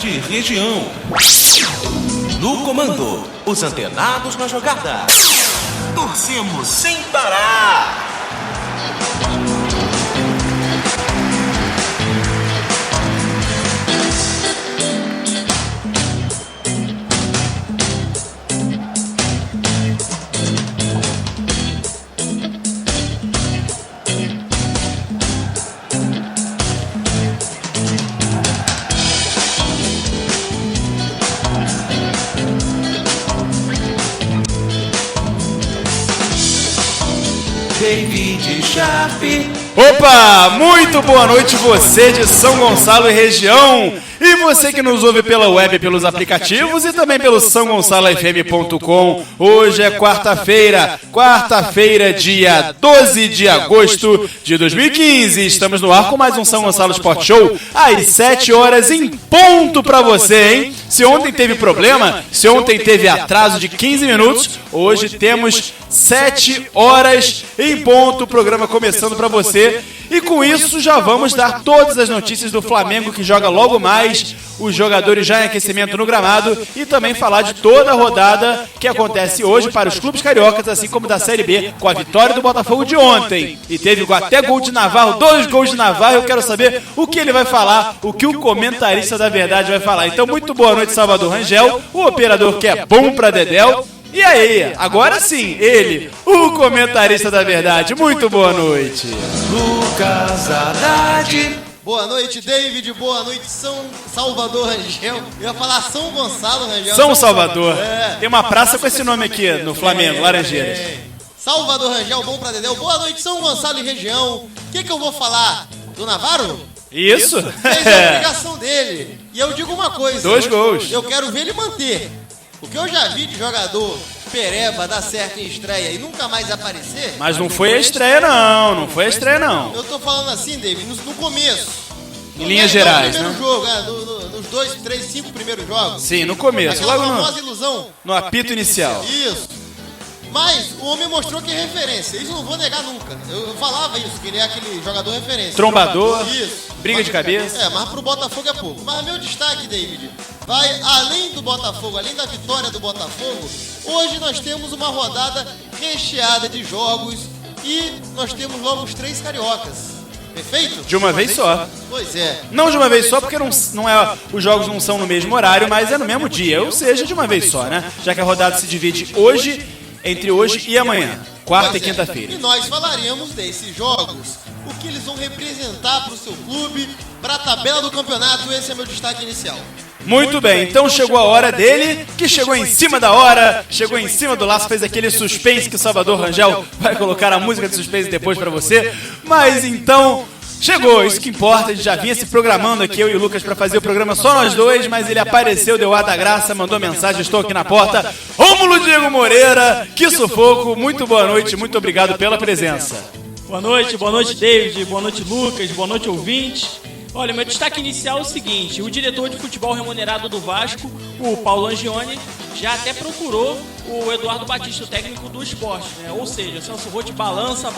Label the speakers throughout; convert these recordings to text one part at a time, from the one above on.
Speaker 1: de região. No comando, os antenados na jogada. Torcemos sem parar. David Sharp.
Speaker 2: Opa, muito boa noite você de São Gonçalo e região. E você que nos ouve pela web, pelos aplicativos e também pelo sãogonçalofm.com. Hoje é quarta-feira, dia 12 de agosto de 2015. Estamos no ar com mais um São Gonçalo Sport Show, às 7 horas em ponto pra você, hein? Se ontem teve problema, se ontem teve atraso de 15 minutos, hoje temos 7 horas em ponto, o programa começando pra você. E com isso já vamos dar todas as notícias do Flamengo que joga logo mais, os jogadores já em aquecimento no gramado e também falar de toda a rodada que acontece hoje para os clubes cariocas, assim como da Série B, com a vitória do Botafogo de ontem. E teve até gol de Navarro, 2 gols de Navarro. Eu quero saber o que ele vai falar, o que o comentarista da verdade vai falar. Então, muito boa noite, Salvador Rangel, o operador que é bom pra Dedéu. E aí, agora sim, ele, o comentarista da verdade. Muito boa noite.
Speaker 1: Lucas Haddad.
Speaker 3: Boa noite, David. Boa noite, São Salvador Rangel. Eu ia falar São Gonçalo Rangel.
Speaker 2: São Salvador. Tem uma praça com esse nome aqui no Flamengo, Laranjeiras.
Speaker 3: Salvador Rangel, bom pra Dedéu. Boa noite, São Gonçalo e região. O que eu vou falar? Do Navarro?
Speaker 2: Isso.
Speaker 3: Fez a obrigação dele. E eu digo uma coisa.
Speaker 2: 2 gols.
Speaker 3: Eu quero ver ele manter. O que eu já vi de jogador pereba dar certo em estreia e nunca mais aparecer...
Speaker 2: Mas não foi a estreia não, não foi a estreia não.
Speaker 3: Eu tô falando assim, David, no começo.
Speaker 2: Em linhas gerais,
Speaker 3: no
Speaker 2: né?
Speaker 3: Jogo, nos 2, 3, 5 primeiros jogos.
Speaker 2: Sim, no começo,
Speaker 3: Aquela
Speaker 2: logo
Speaker 3: famosa ilusão.
Speaker 2: no apito inicial.
Speaker 3: Isso. Mas o homem mostrou que é referência. Isso eu não vou negar nunca. Eu falava isso, que ele é aquele jogador referência.
Speaker 2: Trombador,
Speaker 3: isso.
Speaker 2: briga de cabeça.
Speaker 3: Mas pro Botafogo é pouco. Mas meu destaque, David, vai além do Botafogo, além da vitória do Botafogo. Hoje nós temos uma rodada recheada de jogos e nós temos logo os 3 cariocas. Perfeito?
Speaker 2: De uma vez só.
Speaker 3: Pois é.
Speaker 2: Não de uma vez só, porque não é, os jogos não são no mesmo horário, mas é no mesmo dia. Ou seja, de uma vez só, né? Já que a rodada se divide hoje, entre hoje e amanhã, quarta e quinta-feira.
Speaker 3: E nós falaremos desses jogos, o que eles vão representar para o seu clube, para a tabela do campeonato. Esse é meu destaque inicial.
Speaker 2: Muito bem, então chegou a hora dele, que chegou em cima da hora, chegou em cima do laço, fez aquele suspense que o Salvador Rangel vai colocar a música de suspense depois pra você. Mas então, chegou, isso que importa, a gente já vinha se programando aqui, eu e o Lucas, pra fazer o programa só nós dois, mas ele apareceu, deu ar da graça, mandou mensagem, estou aqui na porta. Rômulo Diego Moreira, que sufoco, muito boa noite, muito obrigado pela presença.
Speaker 4: Boa noite, David, boa noite, Lucas, boa noite, ouvintes. Olha, meu destaque inicial é o seguinte: o diretor de futebol remunerado do Vasco, o Paulo Angione, já até procurou o Eduardo Batista, o técnico do Sport, né? Ou seja, o Celso Roth balança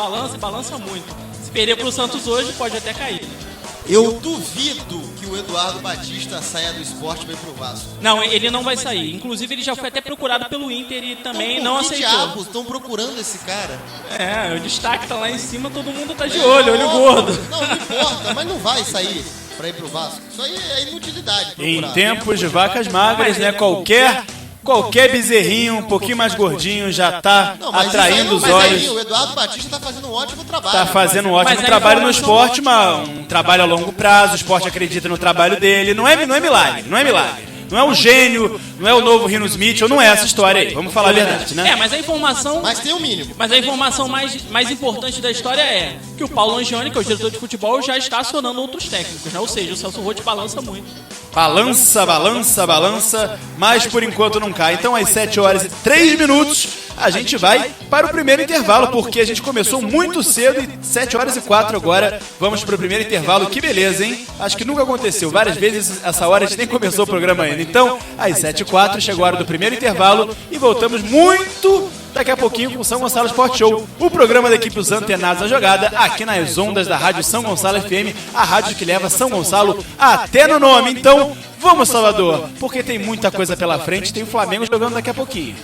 Speaker 4: muito. Se perder pro Santos hoje, pode até cair.
Speaker 3: Eu duvido que o Eduardo Batista saia do Sport e venha pro Vasco.
Speaker 4: Não, ele não vai sair. Inclusive, ele já foi até procurado pelo Inter e também não aceitou.
Speaker 3: Diabos estão procurando esse cara?
Speaker 4: O destaque tá lá em cima, todo mundo tá de olho gordo.
Speaker 3: Não importa, mas não vai sair pra ir pro Vasco. Isso aí é inutilidade.
Speaker 2: Em tempos de vacas magras, né? Qualquer bezerrinho um pouquinho mais gordinho já tá atraindo os olhos.
Speaker 3: O Eduardo Batista tá fazendo um ótimo trabalho.
Speaker 2: Tá fazendo um ótimo trabalho no esporte, mas um trabalho a longo prazo. O esporte acredita no trabalho dele. Não é milagre. Não é o gênio, não é o novo Rino Smith, ou não é essa história aí. Vamos falar a verdade, né?
Speaker 4: Mas a informação...
Speaker 3: Mas tem o mínimo.
Speaker 4: Mas a informação mais importante da história é que o Paulo Angione, que é o diretor de futebol, já está acionando outros técnicos, né? Ou seja, o Celso Roth balança muito. Balança, mas por enquanto não cai. Então, às 7 horas e 3 minutos, a gente vai para o primeiro intervalo, porque a gente começou muito cedo e 7 horas e 4 agora. Vamos para o primeiro intervalo. Que beleza, hein? Acho que nunca aconteceu. Várias vezes essa hora a gente nem começou o programa ainda. Então, às 7 e 4 chegou a hora do primeiro intervalo e voltamos muito daqui a pouquinho com o São Gonçalo Sport Show, o programa da equipe Os Antenados à Jogada, aqui nas ondas da Rádio São Gonçalo FM, a rádio que leva São Gonçalo até no nome. Então,
Speaker 2: Vamos, Salvador, porque tem muita coisa pela frente, tem o Flamengo jogando daqui a pouquinho.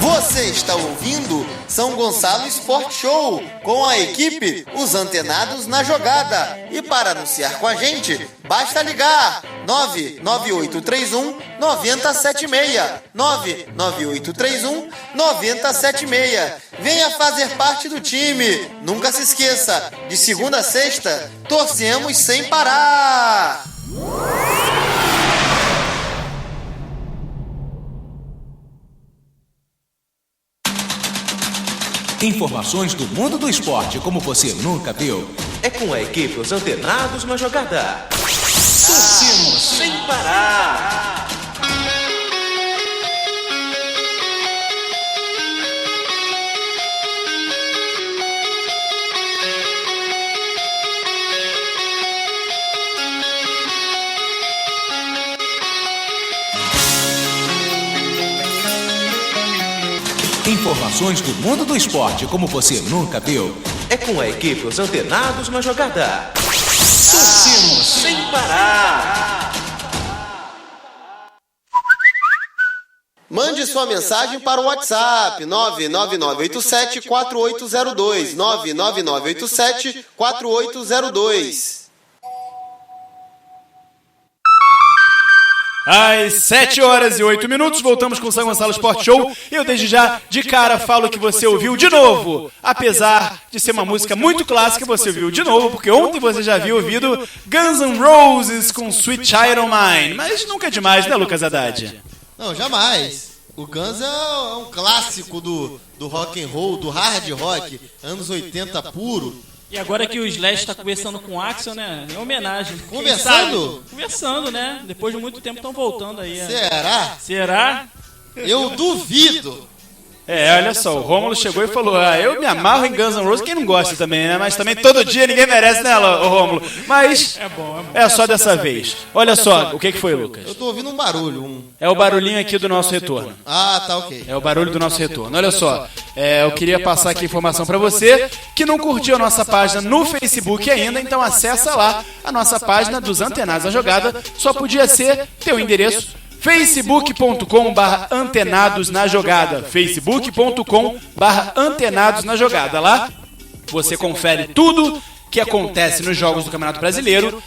Speaker 3: Você está ouvindo São Gonçalo Sport Show com a equipe Os Antenados na Jogada. E para anunciar com a gente, basta ligar 99831 9076. 99831 9076. Venha fazer parte do time. Nunca se esqueça, de segunda a sexta, torcemos sem parar.
Speaker 1: Informações do mundo do esporte como você nunca viu. É com a equipe Os Antenados na Jogada. Torcemos sem parar. Informações do mundo do esporte como você nunca viu. É com a equipe Os Antenados na Jogada. Torcemos sem parar.
Speaker 3: Mande sua mensagem para o WhatsApp 99987-4802. 99987-4802.
Speaker 2: Às 7h08, voltamos com o São Gonçalo Sport Show. Eu desde já, de cara, falo que você ouviu de novo. Apesar de ser uma música muito clássica, você ouviu de novo, porque ontem você já havia ouvido Guns N' Roses com Sweet Child O' Mine. Mas nunca é demais, né, Lucas Haddad?
Speaker 3: Não, jamais. O Guns é um clássico do rock and roll, do hard rock, anos 80 puro.
Speaker 5: E agora que o Slash tá conversando com o Axl, né? Em homenagem.
Speaker 3: Conversando?
Speaker 5: Conversando, né? Depois de muito tempo estão voltando aí.
Speaker 3: Será?
Speaker 5: Será?
Speaker 3: Eu duvido.
Speaker 2: Olha só, o Rômulo chegou e falou, eu me amarro em Guns N' Roses, quem não gosta também, né? Mas também todo dia ninguém merece, né, ô Rômulo? Mas é só dessa vez. Olha só, o que foi, Lucas?
Speaker 3: Eu tô ouvindo um barulho.
Speaker 2: É o barulhinho aqui do nosso retorno.
Speaker 3: Ah, tá ok.
Speaker 2: É o barulho do nosso retorno. Olha só, eu queria passar aqui informação pra você que não curtiu a nossa página no Facebook ainda, então acessa lá a nossa página dos Antenados na Jogada. Só podia ser teu endereço facebook.com/antenados na jogada. facebook.com/antenados na jogada. Lá você confere tudo que acontece nos jogos do Campeonato Brasileiro,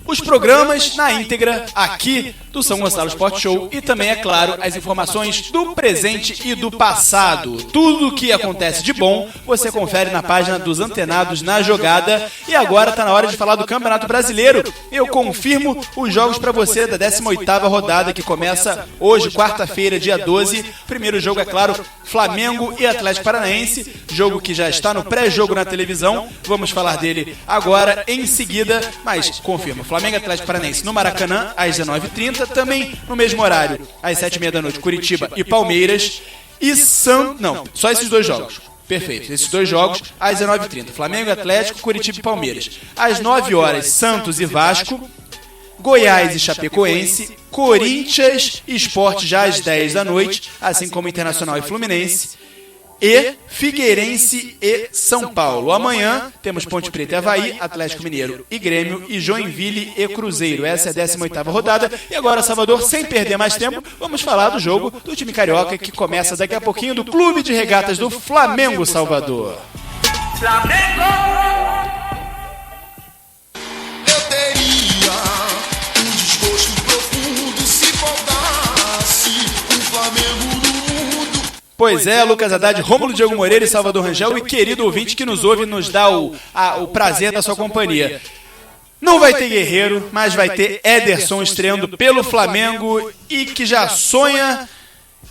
Speaker 2: os programas na íntegra aqui do São Gonçalo Sport Show e também, é claro, as informações do presente e do passado. Tudo o que acontece de bom você confere na página dos Antenados na Jogada. E agora está na hora de falar do Campeonato Brasileiro. Eu confirmo os jogos para você da 18ª rodada que começa hoje, quarta-feira, dia 12. Primeiro jogo, é claro, Flamengo e Atlético Paranaense, jogo que já está no pré-jogo na televisão. Vamos falar dele agora em seguida, mas confirmo. Flamengo e Atlético Paranaense no Maracanã, às 19h30, também no mesmo horário, às 7h30 da noite, Curitiba e Palmeiras, e só esses dois jogos. Perfeito, esses dois jogos, às 19h30, Flamengo e Atlético, Curitiba e Palmeiras. Às 9h, Santos e Vasco, Goiás e Chapecoense, Corinthians e Sport já às 10 da noite, assim como Internacional e Fluminense, e Figueirense e São Paulo. Amanhã temos Ponte Preta e Avaí, Atlético Mineiro e Grêmio e Joinville e Cruzeiro. Essa é a 18ª rodada. E agora, Salvador, sem perder mais tempo, vamos falar do jogo do time carioca que começa daqui a pouquinho do Clube de Regatas do Flamengo, Salvador.
Speaker 1: Flamengo!
Speaker 6: Eu teria um desgosto profundo se faltasse um Flamengo no mundo.
Speaker 2: Pois é, Lucas Haddad, Rômulo Diego Moreira e Salvador Rangel, e querido ouvinte que nos ouve, nos dá o prazer da sua companhia. Não vai ter Guerreiro, mas vai ter Ederson estreando pelo Flamengo e que já sonha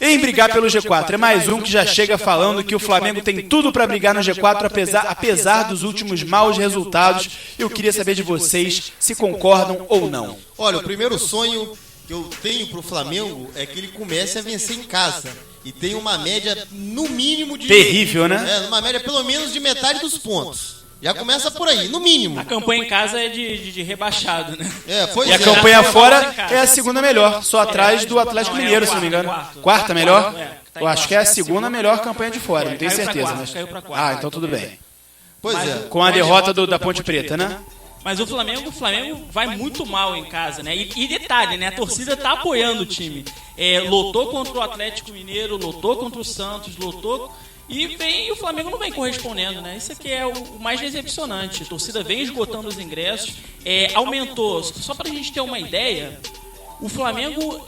Speaker 2: em brigar pelo G4. É mais um que já chega falando que o Flamengo tem tudo para brigar no G4, apesar dos últimos maus resultados. Eu queria saber de vocês se concordam ou não.
Speaker 3: Olha, o primeiro sonho que eu tenho pro Flamengo é que ele comece a vencer em casa. E tem uma média, no mínimo, de...
Speaker 2: Terrível, né?
Speaker 3: Uma média, pelo menos, de metade dos pontos. Já começa por aí, no mínimo.
Speaker 5: A campanha em casa é de rebaixado, né?
Speaker 3: Pois
Speaker 2: e a campanha fora é a segunda melhor, só atrás do Atlético Mineiro, se não me engano. Quarta melhor? Eu acho que é a segunda melhor campanha de fora, não tenho certeza. Mas... então tudo bem.
Speaker 3: Pois é.
Speaker 2: Com a derrota da Ponte Preta, né?
Speaker 5: Mas o Flamengo vai muito mal em casa, né? E detalhe, né? A torcida tá apoiando o time. Lotou contra o Atlético Mineiro, lotou contra o Santos, lotou... E o Flamengo não vem correspondendo, né? Isso aqui é o mais decepcionante. A torcida vem esgotando os ingressos, aumentou. Só pra gente ter uma ideia, o Flamengo,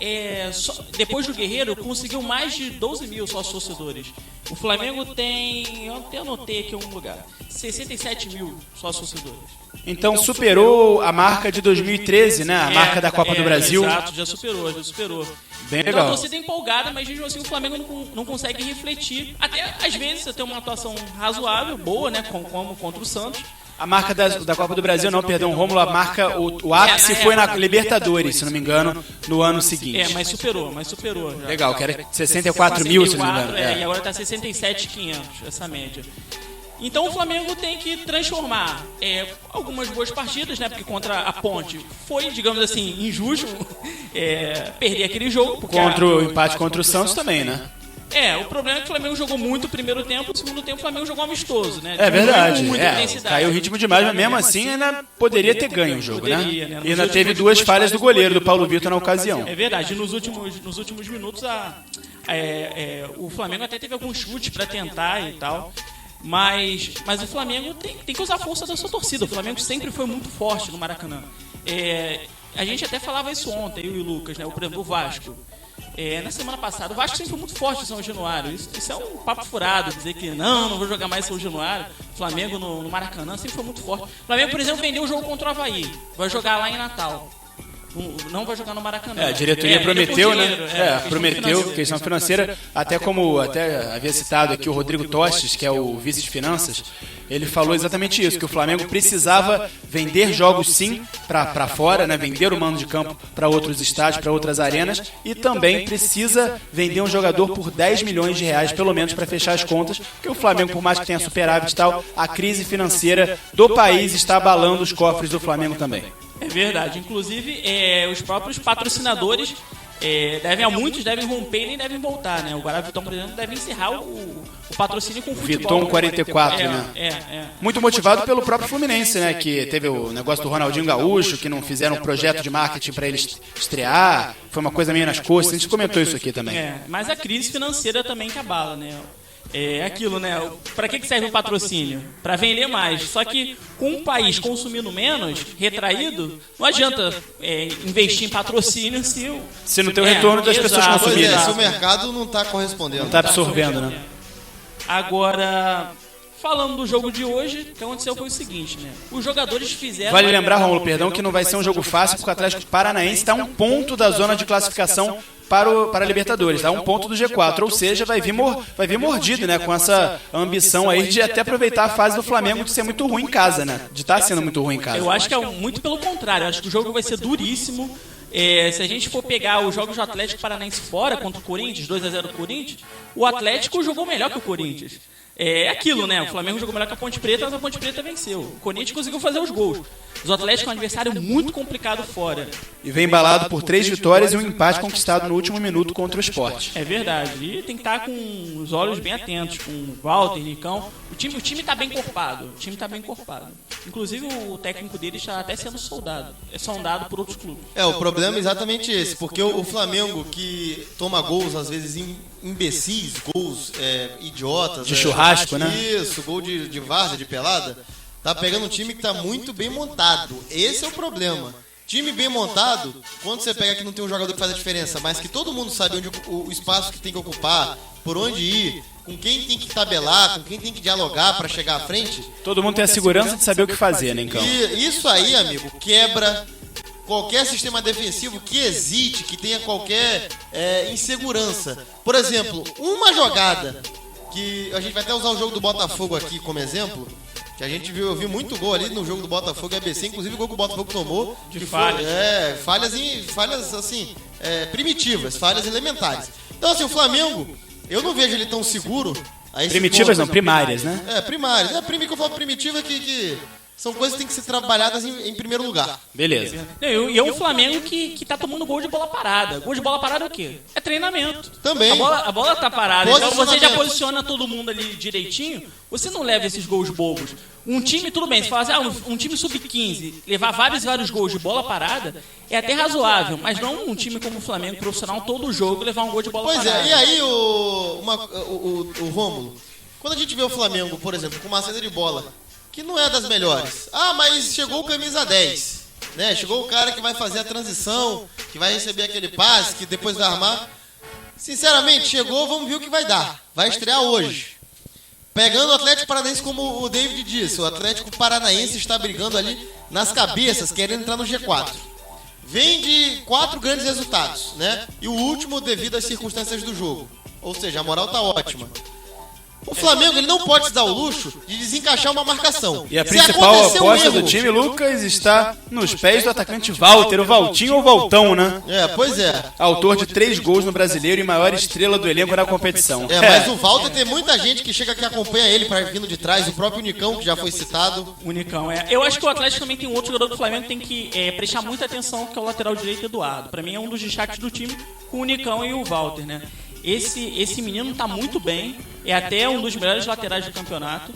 Speaker 5: depois do Guerreiro, conseguiu mais de 12 mil sócios torcedores. O Flamengo tem, eu até anotei aqui em algum lugar, 67 mil sócios torcedores.
Speaker 2: Então superou a marca de 2013, né? A marca da Copa do Brasil.
Speaker 5: Exato, já superou.
Speaker 2: Bem
Speaker 5: Então
Speaker 2: legal.
Speaker 5: a torcida é empolgada, mas mesmo assim o Flamengo não consegue refletir. Até às vezes você tem uma atuação razoável, boa, né? Como contra o Santos.
Speaker 2: A marca da Copa do Brasil, não, perdão, Rômulo, a marca, o ápice foi na Libertadores, se não me engano, no ano seguinte.
Speaker 5: Mas superou já.
Speaker 2: Legal, que era 64 mil, se não me engano.
Speaker 5: E agora tá 67.500, essa média. Então o Flamengo tem que transformar algumas boas partidas, né? Porque contra a Ponte foi, digamos assim, injusto perder aquele jogo.
Speaker 2: Contra o empate contra o Santos também, né?
Speaker 5: O problema é que o Flamengo jogou muito o primeiro tempo, o segundo tempo o Flamengo jogou amistoso, né?
Speaker 2: É verdade.
Speaker 5: Muita intensidade.
Speaker 2: Caiu o ritmo demais, mas mesmo assim ainda poderia ter ganho o jogo, né?
Speaker 5: Poderia, né?
Speaker 2: E ainda teve duas falhas do goleiro, do Paulo Vitor, na ocasião.
Speaker 5: É verdade, nos últimos minutos o Flamengo até teve alguns chutes para tentar e tal. Mas o Flamengo tem que usar a força da sua torcida. O Flamengo sempre foi muito forte no Maracanã. A gente até falava isso ontem, eu e o Lucas, né? Por exemplo, o Vasco. Na semana passada, o Vasco sempre foi muito forte em São Januário. Isso é um papo furado, dizer que não vou jogar mais em São Januário. O Flamengo no Maracanã sempre foi muito forte. O Flamengo, por exemplo, vendeu o jogo contra o Avaí. Vai jogar lá em Natal. Não vai jogar no Maracanã.
Speaker 2: A diretoria prometeu,
Speaker 5: dinheiro,
Speaker 2: né? Prometeu, questão financeira. Até como havia citado aqui o Rodrigo Tostes, que é o vice de finanças, ele falou exatamente isso, que o Flamengo precisava vender jogos sim para fora, né? Vender o mando de campo para outros estádios, para outras arenas, e também precisa vender um jogador por 10 milhões de reais, pelo menos, para fechar as contas, porque o Flamengo, por mais que tenha superávit e tal, a crise financeira do país está abalando os cofres do Flamengo também.
Speaker 5: É verdade. Inclusive, os próprios patrocinadores muitos devem romper e nem devem voltar, né? O Guaravitão, por exemplo, deve encerrar o patrocínio com o futebol.
Speaker 2: Viton 44, né? Muito motivado pelo próprio Fluminense, né? Que teve o negócio do Ronaldinho Gaúcho, que não fizeram um projeto de marketing para ele estrear. Foi uma coisa meio nas costas. A gente comentou isso aqui também.
Speaker 5: Mas a crise financeira também que abala, né? É aquilo, né? Para que serve o patrocínio? Para vender mais. Só que com um país consumindo menos, retraído, não adianta investir em patrocínio se
Speaker 2: não tem o retorno das pessoas consumirem.
Speaker 3: Se o mercado não está correspondendo.
Speaker 2: Não está absorvendo, né?
Speaker 5: Agora, falando do jogo de hoje, o que aconteceu foi o seguinte, né? Os jogadores fizeram...
Speaker 2: Vale lembrar, Romulo, perdão, que não vai ser um jogo fácil, porque o Atlético Paranaense está a um ponto da zona de classificação para a Libertadores, tá? Um ponto do G4, ou seja, vai vir mordido, né? Com essa ambição aí de até aproveitar a fase do Flamengo de ser muito ruim em casa, né? De estar sendo muito ruim em casa.
Speaker 5: Eu acho que é muito pelo contrário, eu acho que o jogo vai ser duríssimo. Se a gente for pegar os jogos do Atlético Paranaense fora contra o Corinthians, 2-0 Corinthians, o Atlético jogou melhor que o Corinthians. Aquilo, né? O Flamengo jogou melhor que a Ponte Preta, mas a Ponte Preta venceu. O Corinthians conseguiu fazer os gols. O Atlético é um adversário muito complicado fora.
Speaker 2: E vem embalado por 3 vitórias e um empate conquistado no último minuto contra o Sport.
Speaker 5: É verdade. E tem que estar com os olhos bem atentos, com o Walter, Nicão. O time tá bem encorpado. Inclusive o técnico dele está até sendo sondado por outros clubes.
Speaker 3: O problema é exatamente esse, porque o Flamengo, que toma gols às vezes imbecis, gols idiotas.
Speaker 2: De churrasco, né?
Speaker 3: Isso, gol de várzea, de pelada. Tá pegando um time que tá muito bem montado. Esse é o problema. Time bem montado, quando você pega que não tem um jogador que faz a diferença, mas que todo mundo sabe onde o espaço que tem que ocupar, por onde ir, com quem tem que tabelar, com quem tem que dialogar para chegar à frente.
Speaker 2: Todo mundo tem a segurança de saber o que fazer, né, então?
Speaker 3: E isso aí, amigo, quebra qualquer sistema defensivo que hesite, que tenha qualquer insegurança. Por exemplo, uma jogada que a gente vai até usar o jogo do Botafogo aqui como exemplo, que a gente eu vi muito gol ali no jogo do Botafogo e ABC, inclusive o gol que o Botafogo tomou
Speaker 5: de falhas.
Speaker 3: Falhas assim, primitivas, falhas elementares. Então assim, o Flamengo, eu não vejo ele tão seguro.
Speaker 2: Primitivas não, primárias, né?
Speaker 3: Primárias. Que eu falo primitiva que são coisas que têm que ser trabalhadas em primeiro lugar.
Speaker 2: Beleza.
Speaker 5: E é um Flamengo que tá tomando gol de bola parada. Gol de bola parada é o quê? É treinamento.
Speaker 3: Também.
Speaker 5: A bola tá parada, então você já
Speaker 3: Posicionamento.
Speaker 5: posiciona todo mundo ali direitinho, você não leva esses gols bobos. Um time, tudo bem, você fala assim, um time sub-15, levar vários gols de bola parada, é até razoável, mas não um time como o Flamengo, profissional, todo jogo, levar um gol de bola
Speaker 3: Pois
Speaker 5: parada.
Speaker 3: é, e aí o Rômulo, quando a gente vê o Flamengo, por exemplo, com uma saída de bola, que não é das melhores. Ah, mas chegou o camisa 10, né? Chegou o cara que vai fazer a transição, que vai receber aquele passe, que depois vai armar. Sinceramente, chegou, vamos ver o que vai dar. Vai estrear hoje. Pegando o Atlético Paranaense, como o David disse, o Atlético Paranaense está brigando ali nas cabeças, querendo entrar no G4. Vem de 4 grandes resultados, né? E o último devido às circunstâncias do jogo. Ou seja, a moral tá ótima. O Flamengo, ele não pode se dar o luxo de desencaixar uma marcação.
Speaker 2: E a
Speaker 3: Se
Speaker 2: principal
Speaker 3: acontecer um
Speaker 2: aposta do
Speaker 3: erro-
Speaker 2: time, Lucas, está nos pés do atacante Walter, o Valtinho ou Valtão, né?
Speaker 3: Pois é.
Speaker 2: Autor de 3 gols no Brasileiro e maior estrela do elenco na competição.
Speaker 3: Mas o Walter tem muita gente que chega que acompanha ele para vindo de trás, o próprio Nicão, que já foi citado.
Speaker 5: O Nicão, Eu acho que o Atlético também tem um outro jogador do Flamengo que tem que prestar muita atenção, que é o lateral direito Eduardo. Pra mim é um dos destaques do time, com o Nicão e o Walter, né? Esse menino tá muito bem, é até um dos melhores laterais do campeonato.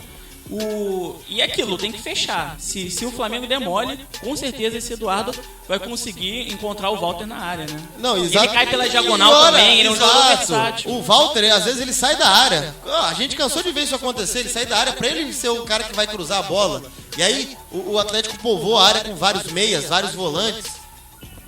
Speaker 5: E aquilo, tem que fechar. Se o Flamengo demole, com certeza esse Eduardo vai conseguir encontrar o Walter na área, né?
Speaker 3: Não,
Speaker 5: Ele cai pela diagonal também, ele é um jogador versátil.
Speaker 3: O Walter, às vezes, ele sai da área. A gente cansou de ver isso acontecer, ele sai da área pra ele ser o cara que vai cruzar a bola. E aí, o Atlético povoa a área com vários meias, vários volantes.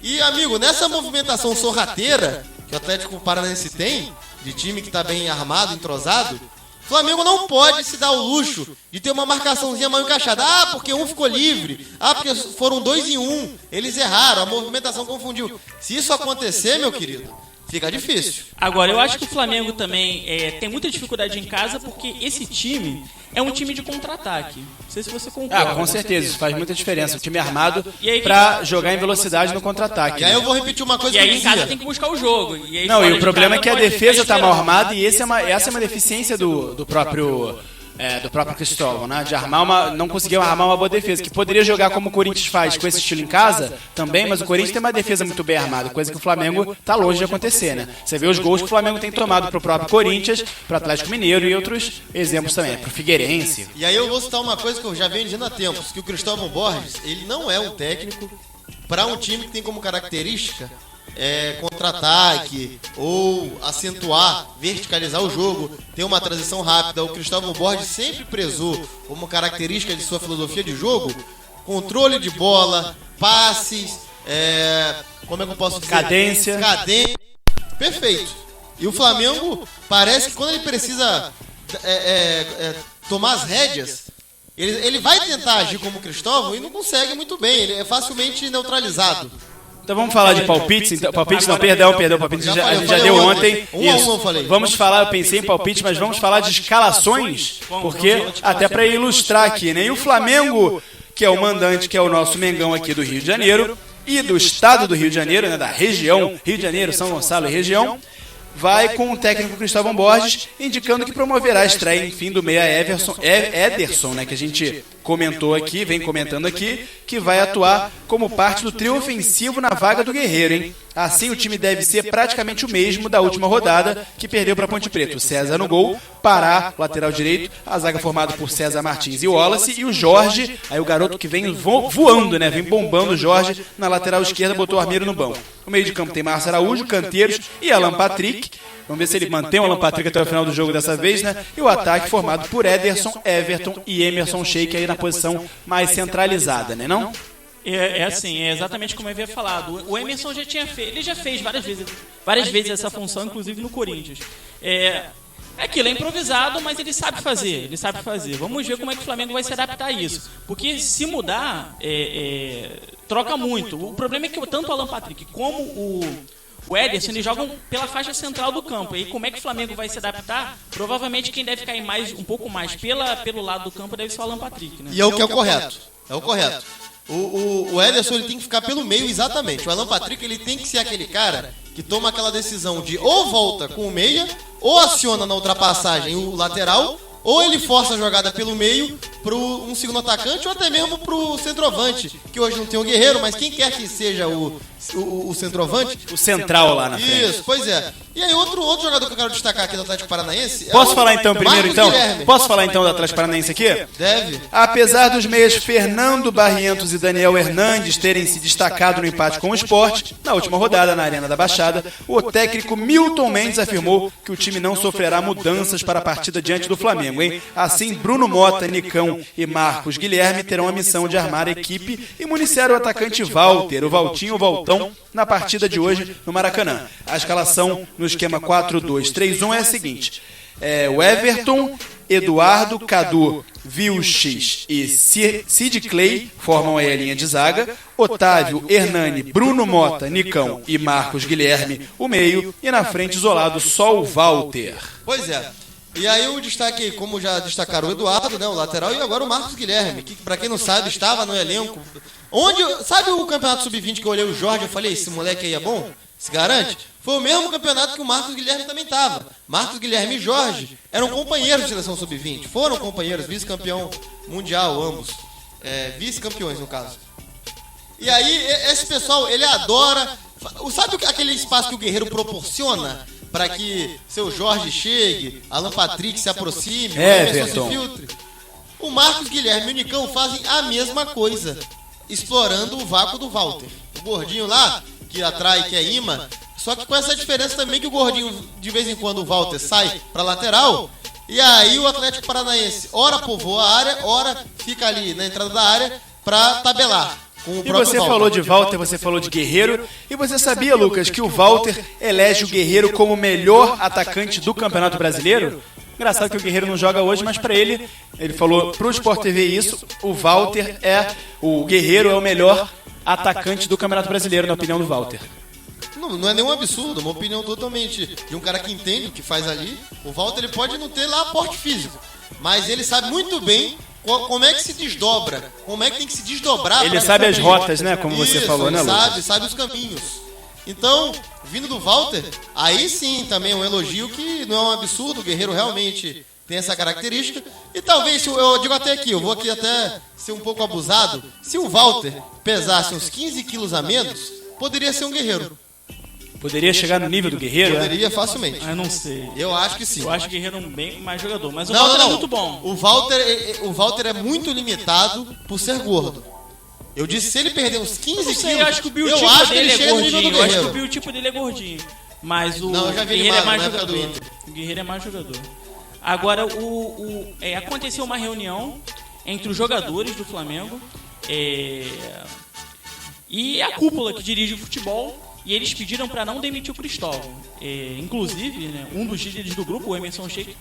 Speaker 3: E, amigo, nessa movimentação sorrateira que o Atlético Paranaense tem, de time que tá bem armado, entrosado, o Flamengo não pode se dar o luxo de ter uma marcaçãozinha mal encaixada. Ah, porque um ficou livre. Ah, porque foram 2 em 1. Eles erraram, a movimentação confundiu. Se isso acontecer, meu querido, fica difícil.
Speaker 5: Agora, eu acho que o Flamengo também tem muita dificuldade em casa, porque esse time é um time de contra-ataque. Não sei se você concorda.
Speaker 2: Com certeza, isso faz muita diferença. O time armado
Speaker 5: E aí,
Speaker 2: pra jogar em velocidade no contra-ataque.
Speaker 3: E aí eu vou repetir uma coisa
Speaker 5: E
Speaker 3: que eu
Speaker 5: aí em casa
Speaker 3: dizia.
Speaker 5: tem que buscar o jogo. E aí,
Speaker 2: Não,
Speaker 5: fora
Speaker 2: e o
Speaker 5: de
Speaker 2: problema é
Speaker 5: casa,
Speaker 2: que a
Speaker 5: pode
Speaker 2: defesa
Speaker 5: ficar
Speaker 2: tá mal
Speaker 5: esperando.
Speaker 2: armada e essa é uma deficiência do próprio Cristóvão, né? De não conseguiu armar uma boa defesa, que poderia jogar como o Corinthians faz, com esse estilo em casa também, mas o Corinthians tem uma defesa muito bem armada, coisa que o Flamengo tá longe de acontecer, né? Você vê os gols que o Flamengo tem tomado pro próprio Corinthians, pro Atlético Mineiro e outros exemplos também, pro Figueirense.
Speaker 3: E aí eu vou citar uma coisa que eu já venho dizendo há tempos, que o Cristóvão Borges, ele não é um técnico para um time que tem como característica contra-ataque ou acentuar, verticalizar o jogo, ter uma transição rápida. O Cristóvão Borges sempre prezou como característica de sua filosofia de jogo controle de bola, passes, como é que eu posso dizer?
Speaker 2: Cadência.
Speaker 3: Perfeito. E o Flamengo parece que quando ele precisa tomar as rédeas, ele vai tentar agir como o Cristóvão e não consegue muito bem, ele é facilmente neutralizado.
Speaker 2: Então vamos falar de palpites. Então, palpites não, perdão, palpites a gente já deu ontem.
Speaker 3: Eu falei.
Speaker 2: Vamos falar, eu pensei em palpite, mas vamos falar de escalações, porque até para ilustrar aqui, né? E o Flamengo, que é o mandante, que é o nosso Mengão aqui do Rio de Janeiro e do estado do Rio de Janeiro, né, da região, Rio de Janeiro, São Gonçalo e região, vai com o técnico Cristóvão Borges, indicando que promoverá a estreia, enfim, do meia Ederson, né, que a gente comentou aqui, vem comentando aqui, que vai atuar como parte do trio ofensivo na vaga do Guerreiro, hein? Assim, o time deve ser praticamente o mesmo da última rodada, que perdeu para Ponte Preta. O César no gol, Pará, lateral direito, a zaga formada por César Martins e Wallace, e o Jorge, aí o garoto que vem voando, né? Vem bombando o Jorge na lateral esquerda, botou o Armeiro no banco. No meio de campo tem Márcio Araújo, Canteiros e Alan Patrick. Vamos ver se ele mantém o Alan Patrick até o final do jogo dessa vez, né? E o ataque formado por Ederson, Everton e Emerson Sheik aí na posição mais centralizada, né? Não?
Speaker 5: É exatamente como eu havia falado. O Emerson ele já fez várias vezes essa função, inclusive no Corinthians. Aquilo é improvisado, mas ele sabe fazer. Vamos ver como é que o Flamengo vai se adaptar a isso. Porque se mudar, troca muito. O problema é que tanto o Alan Patrick como o Ederson, eles jogam pela faixa central do campo. E como é que o Flamengo vai se adaptar? Provavelmente quem deve cair um pouco mais pelo lado do campo deve ser o Alan Patrick, né?
Speaker 3: E é o que é o correto. É o correto. O Ederson, ele tem que ficar pelo meio, exatamente. O Alan Patrick, ele tem que ser aquele cara que toma aquela decisão de ou volta com o meia, ou aciona na ultrapassagem o lateral, ou ele força a jogada pelo meio, para um segundo atacante ou até mesmo para o centroavante, que hoje não tem o Guerreiro, mas quem quer que seja o centroavante.
Speaker 2: O central lá na frente.
Speaker 3: Isso, pois é. E aí outro jogador que eu quero destacar aqui do Atlético Paranaense...
Speaker 2: Posso falar então primeiro,
Speaker 3: Marcos
Speaker 2: então?
Speaker 3: Guilherme.
Speaker 2: Posso falar então do Atlético Paranaense aqui?
Speaker 3: Deve.
Speaker 2: Apesar dos meias Fernando Barrientos e Daniel Hernandes terem se destacado no empate com o Sport, na última rodada na Arena da Baixada, o técnico Milton Mendes afirmou que o time não sofrerá mudanças para a partida diante do Flamengo, hein? Assim, Bruno Mota, Nicão e Marcos Guilherme terão a missão de armar a equipe e municiar o atacante Walter, o Valtinho Valtão, na partida de hoje no Maracanã. A escalação no esquema 4-2-3-1 é a seguinte: o Everton, Eduardo, Cadu, Vilches e Sid Clay formam a linha de zaga, Otávio, Hernani, Bruno Mota, Nicão e Marcos Guilherme o meio, e na frente isolado só o Walter.
Speaker 3: Pois é. E aí o destaque, como já destacaram o Eduardo, né, o lateral, e agora o Marcos Guilherme, que pra quem não sabe, estava no elenco. Sabe o campeonato sub-20 que eu olhei o Jorge, eu falei, esse moleque aí é bom? Se garante? Foi o mesmo campeonato que o Marcos Guilherme também estava. Marcos Guilherme e Jorge eram companheiros de seleção sub-20. Foram companheiros, vice-campeão mundial, ambos. Vice-campeões, no caso. E aí, esse pessoal, ele adora... Sabe aquele espaço que o Guerreiro proporciona para que seu Jorge chegue, Alan Patrick se aproxime, o Emerson se filtre? O Marcos Guilherme e o Nicão fazem a mesma coisa, explorando o vácuo do Walter. O gordinho lá, que atrai, que é imã, só que com essa diferença também que o gordinho, de vez em quando, o Walter sai para lateral, e aí o Atlético Paranaense ora povoa a área, ora fica ali na entrada da área para tabelar.
Speaker 2: E você falou de Walter, você falou de Guerreiro, e você sabia, Lucas, que o Walter elege o Guerreiro como o melhor atacante do Campeonato Brasileiro? Engraçado que o Guerreiro não joga hoje, mas pra ele falou pro Sport TV isso, o Guerreiro é o melhor atacante do Campeonato Brasileiro, na opinião do Walter.
Speaker 3: Não é nenhum absurdo, uma opinião totalmente de um cara que entende o que faz ali. O Walter, ele pode não ter lá aporte físico, mas ele sabe muito bem como é que se desdobra, como é que tem que se desdobrar.
Speaker 2: Ele sabe as rotas, né, como você falou, né, Lucas?
Speaker 3: Sabe os caminhos. Então, vindo do Walter, aí sim também é um elogio que não é um absurdo, o Guerreiro realmente tem essa característica. E talvez, eu digo até aqui, eu vou aqui até ser um pouco abusado, se o Walter pesasse uns 15 quilos a menos, poderia ser um Guerreiro.
Speaker 2: Poderia chegar no nível do Guerreiro?
Speaker 3: Poderia facilmente.
Speaker 5: Eu não sei.
Speaker 3: Eu acho que sim.
Speaker 5: Eu acho que o Guerreiro é um bem mais jogador, mas o Walter é muito bom.
Speaker 3: O Walter é muito limitado por ser gordo. Eu disse, se ele perder uns 15 quilos,
Speaker 5: eu acho que o biotipo dele é gordinho. Eu acho que o biotipo dele é gordinho. Mas o Guerreiro é mais jogador. O Guerreiro é mais jogador. Agora, aconteceu uma reunião entre os jogadores do Flamengo e a cúpula que dirige o futebol, e eles pediram para não demitir o Cristóvão. Inclusive, né, um dos líderes do grupo, o Emerson Sheik,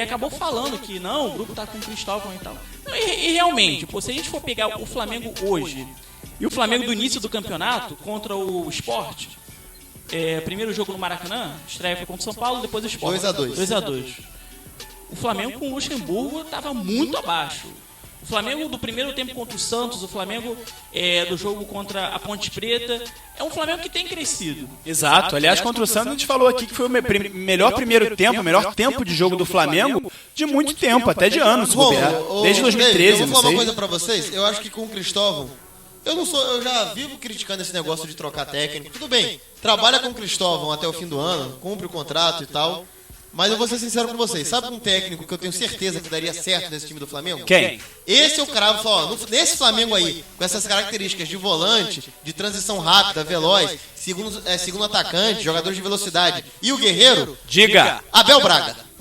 Speaker 5: acabou falando que não, o grupo tá com o Cristóvão e tal. E realmente, se a gente for pegar o Flamengo hoje e o Flamengo do início do campeonato contra o Sport, primeiro jogo no Maracanã, estreia foi contra o São Paulo, depois o Sport. 2-2. O Flamengo com o Luxemburgo estava muito abaixo. O Flamengo do primeiro tempo contra o Santos, o Flamengo do jogo contra a Ponte Preta, é um Flamengo que tem crescido.
Speaker 2: Exato. Aliás, contra o Santos a gente falou aqui que foi o melhor primeiro tempo, o melhor tempo de jogo do Flamengo de muito tempo, até de anos, desde 2013,
Speaker 3: eu vou falar uma coisa pra vocês, eu acho que com o Cristóvão, eu já vivo criticando esse negócio de trocar técnico. Tudo bem, trabalha com o Cristóvão até o fim do ano, cumpre o contrato e tal. Mas eu vou ser sincero com vocês. Sabe um técnico que eu tenho certeza que daria certo nesse time do Flamengo?
Speaker 2: Quem?
Speaker 3: Esse eu cravo, nesse Flamengo aí, com essas características de volante, de transição rápida, veloz, segundo atacante, jogador de velocidade, e o Guerreiro,
Speaker 2: diga,
Speaker 3: Abel Braga.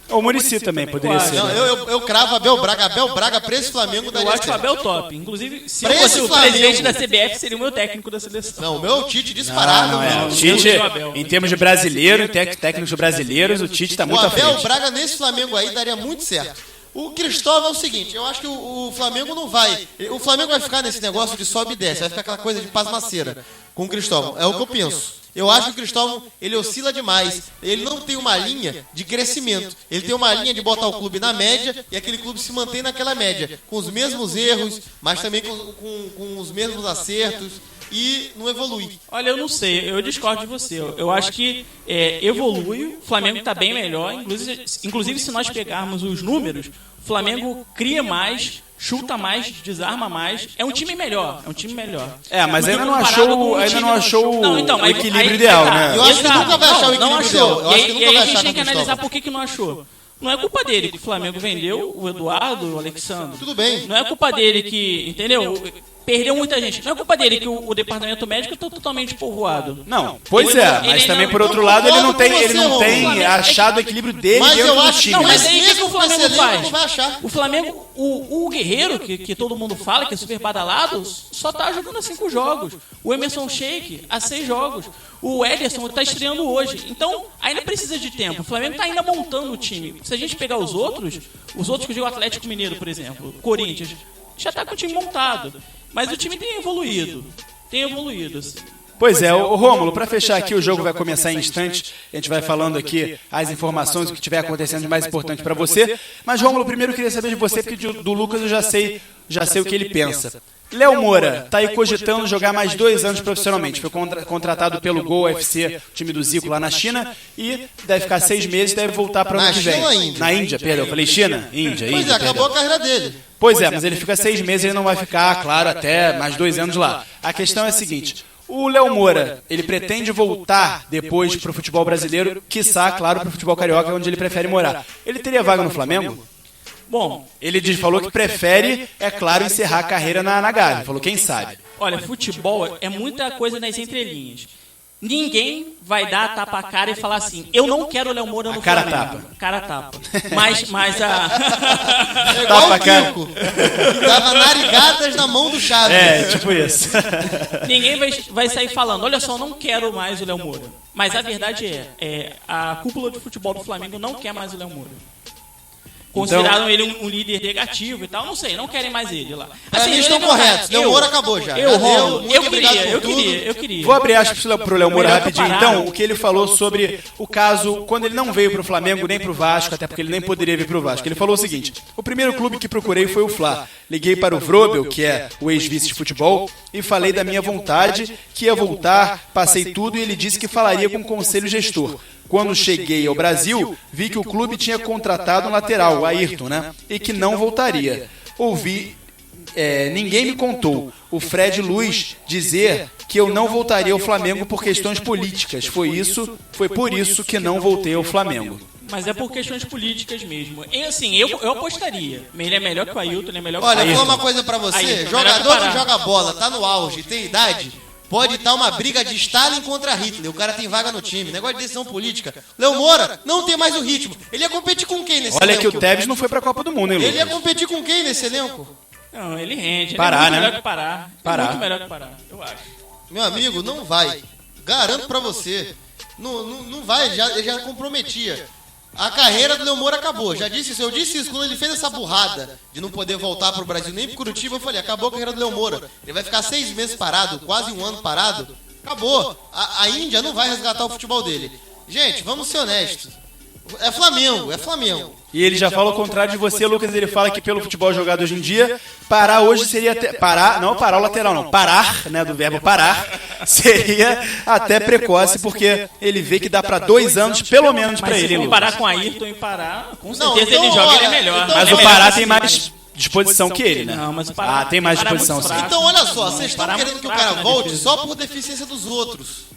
Speaker 2: O Muricy também poderia ser.
Speaker 3: Não, eu cravo Abel Braga. Abel Braga pra esse Flamengo daria certo.
Speaker 5: Eu acho o Abel top. Inclusive, se eu fosse o presidente da CBF, seria o meu técnico da seleção.
Speaker 3: Não, o meu Tite disparado.
Speaker 2: O Tite, em termos de brasileiro, técnicos brasileiros, o Tite tá muito à frente.
Speaker 3: O Abel Braga nesse Flamengo aí daria muito certo. O Cristóvão é o seguinte, eu acho que o Flamengo não vai... O Flamengo vai ficar nesse negócio de sobe e desce, vai ficar aquela coisa de pasmaceira com o Cristóvão. É o que eu penso. Eu acho que o Cristóvão, ele oscila demais. Ele não tem uma linha de crescimento. Ele tem uma linha de botar o clube na média e aquele clube se mantém naquela média. Com os mesmos erros, mas também com os mesmos acertos. E não evolui.
Speaker 5: Olha, eu não sei, eu discordo de você. Eu acho que evolui, o Flamengo está bem melhor. Inclusive, se nós pegarmos os números, o O Flamengo cria mais, chuta mais, desarma mais. É um time melhor.
Speaker 2: Mas ainda não achou o equilíbrio ideal, né?
Speaker 3: Eu acho que nunca vai achar o equilíbrio ideal. Eu acho que nunca
Speaker 5: E aí
Speaker 3: vai
Speaker 5: a gente
Speaker 3: achar
Speaker 5: tem que
Speaker 3: com o
Speaker 5: analisar
Speaker 3: Cristóvão.
Speaker 5: por que não achou. Não é culpa dele que o Flamengo vendeu o Eduardo, o Alexandre.
Speaker 3: Tudo bem.
Speaker 5: Não é culpa dele que, entendeu? Perdeu muita gente. Não é culpa dele que o departamento médico está totalmente povoado.
Speaker 2: Não, pois é, mas também por outro lado ele não tem achado o equilíbrio dele
Speaker 3: Mas
Speaker 2: dentro
Speaker 3: eu
Speaker 2: do
Speaker 3: acho
Speaker 2: time.
Speaker 5: Não, mas
Speaker 3: Mas
Speaker 5: aí o que
Speaker 3: mesmo
Speaker 5: o Flamengo
Speaker 3: com esse elenco,
Speaker 5: faz?
Speaker 3: não vai achar.
Speaker 5: O Flamengo, o Guerreiro, que todo mundo fala, que é super badalado, só tá jogando a 5 jogos. O Emerson Sheik, a 6 jogos. O Ederson tá estreando hoje. Então, ainda precisa de tempo. O Flamengo tá ainda montando o time. Se a gente pegar os outros que eu digo, o Atlético Mineiro, por exemplo, Corinthians, já tá com o time montado. Mas o time tem evoluído. Assim.
Speaker 2: Pois é, o Rômulo, para fechar aqui, o jogo vai começar em instantes. A gente vai falando aqui as informações, o que estiver acontecendo de mais importante para você. Mas, Rômulo, primeiro eu queria saber de você, porque do Lucas eu já sei o que ele pensa. Léo Moura está aí cogitando jogar mais 2 anos profissionalmente. Foi contratado pelo Gol UFC, time do Zico lá na China, e deve ficar 6 meses e deve voltar para o ano que vem.
Speaker 3: Na China ou Índia?
Speaker 2: Na Índia, perdão. Eu falei China? Índia.
Speaker 3: Pois é, acabou
Speaker 2: perdão.
Speaker 3: a carreira dele.
Speaker 2: Pois é, mas ele fica 6 meses e ele não vai ficar, claro, até mais 2 anos lá. A questão é a seguinte: o Léo Moura, ele pretende voltar depois pro futebol brasileiro, quiçá, claro, pro futebol carioca, onde ele prefere morar. Ele teria vaga no Flamengo?
Speaker 5: Bom,
Speaker 2: Ele falou que prefere, é claro, encerrar a carreira na Gávea. Falou, quem sabe.
Speaker 5: olha, futebol é muita coisa nas entrelinhas. Ninguém vai dar tapa a cara e falar assim, eu não quero o Léo Moura no
Speaker 2: cara
Speaker 5: Flamengo.
Speaker 2: tapa.
Speaker 5: Cara tapa. Mas a...
Speaker 3: É igual
Speaker 2: Tapa,
Speaker 3: o
Speaker 2: cara.
Speaker 3: Kiko. Dava narigadas na mão do Chaves.
Speaker 2: É, tipo isso.
Speaker 5: Ninguém vai sair falando, olha só, eu não quero mais o Léo Moura. Mas a verdade é a cúpula de futebol do Flamengo não quer mais o Léo Moura. Consideraram ele um líder negativo e tal, não sei, não querem mais ele lá.
Speaker 3: Pra mim
Speaker 5: ele
Speaker 3: estão
Speaker 5: não-
Speaker 3: corretos. Léo Moura acabou já.
Speaker 5: Eu,
Speaker 3: Já deu.
Speaker 5: Romulo,
Speaker 3: Muito
Speaker 5: eu
Speaker 3: obrigado
Speaker 5: queria,
Speaker 3: por
Speaker 5: eu
Speaker 3: tudo.
Speaker 5: queria.
Speaker 2: Vou abrir aspas pro Léo Moura
Speaker 5: Melhor que
Speaker 2: rapidinho.
Speaker 5: parar.
Speaker 2: Então, o que ele falou sobre o caso, quando ele não veio pro Flamengo nem pro Vasco, até porque ele nem poderia vir pro Vasco. Ele falou o seguinte: o primeiro clube que procurei foi o Fla. Liguei para o Vrobel, que é o ex-vice de futebol, e falei da minha vontade, que ia voltar, passei tudo, e ele disse que falaria com o conselho gestor. Quando cheguei ao Brasil, vi que o clube tinha contratado um lateral, o Ayrton, né? E que não voltaria. Ouvi, ninguém me contou, o Fred Luz dizer que eu não voltaria ao Flamengo por questões políticas. Foi por isso que não voltei ao Flamengo.
Speaker 5: Mas é por questões políticas mesmo. E assim, eu apostaria. Ele é melhor que o Ailton, ele é melhor que o
Speaker 3: Olha, vou
Speaker 5: Ailton.
Speaker 3: falar uma coisa pra você.
Speaker 5: Aí,
Speaker 3: Jogador
Speaker 5: melhor
Speaker 3: que
Speaker 5: que
Speaker 3: joga bola, tá no auge, tem idade, pode estar uma briga de Stalin contra Hitler. O cara tem vaga no time. Negócio de decisão política. Léo Moura não tem mais o ritmo. Ele ia competir com quem nesse
Speaker 2: Olha que
Speaker 3: elenco?
Speaker 2: o Tevez não foi pra Copa do Mundo, hein,
Speaker 3: Ele ia
Speaker 2: Lucas?
Speaker 3: competir com quem nesse elenco?
Speaker 5: Não, ele rende.
Speaker 2: Pará,
Speaker 5: ele é muito
Speaker 2: né?
Speaker 5: melhor que Pará.
Speaker 2: Pará.
Speaker 5: É muito melhor que Pará, eu acho.
Speaker 3: Meu amigo, não vai. Garanto pra você. Não vai, já comprometia. A carreira do Léo Moura acabou. Já disse isso. Eu disse isso quando ele fez essa burrada de não poder voltar pro Brasil nem pro Curitiba. Eu falei, acabou a carreira do Léo Moura. Ele vai ficar 6 meses parado, quase 1 ano parado. Acabou. A Índia não vai resgatar o futebol dele. Gente, vamos ser honestos. É Flamengo, é Flamengo.
Speaker 2: E ele já fala o contrário de você, Lucas. Ele fala que pelo futebol jogado hoje em dia, parar hoje seria até... Parar o lateral, não. Parar, né, do verbo parar, seria até precoce, porque ele vê que dá pra 2 anos, pelo menos, pra
Speaker 5: Mas
Speaker 2: ele,
Speaker 5: se
Speaker 2: hein,
Speaker 5: comparar
Speaker 2: Lucas.
Speaker 5: com o Ayrton e Pará, com
Speaker 3: Não,
Speaker 5: certeza
Speaker 3: então,
Speaker 5: ele joga,
Speaker 3: olha,
Speaker 5: ele é melhor.
Speaker 3: então-
Speaker 2: Mas
Speaker 5: Ele
Speaker 2: o
Speaker 5: é
Speaker 2: Pará
Speaker 5: melhor
Speaker 2: tem
Speaker 5: que
Speaker 2: mais disposição que ele, né?
Speaker 5: Não, mas o Pará...
Speaker 2: Tem mais
Speaker 5: o Pará é
Speaker 2: disposição,
Speaker 5: muito
Speaker 2: sim.
Speaker 5: fraco.
Speaker 3: Então, olha só, vocês estão
Speaker 5: Pará é
Speaker 3: querendo
Speaker 5: muito
Speaker 3: que o
Speaker 5: fraco
Speaker 3: cara
Speaker 5: na
Speaker 3: volte
Speaker 5: defesa.
Speaker 3: só por deficiência dos outros.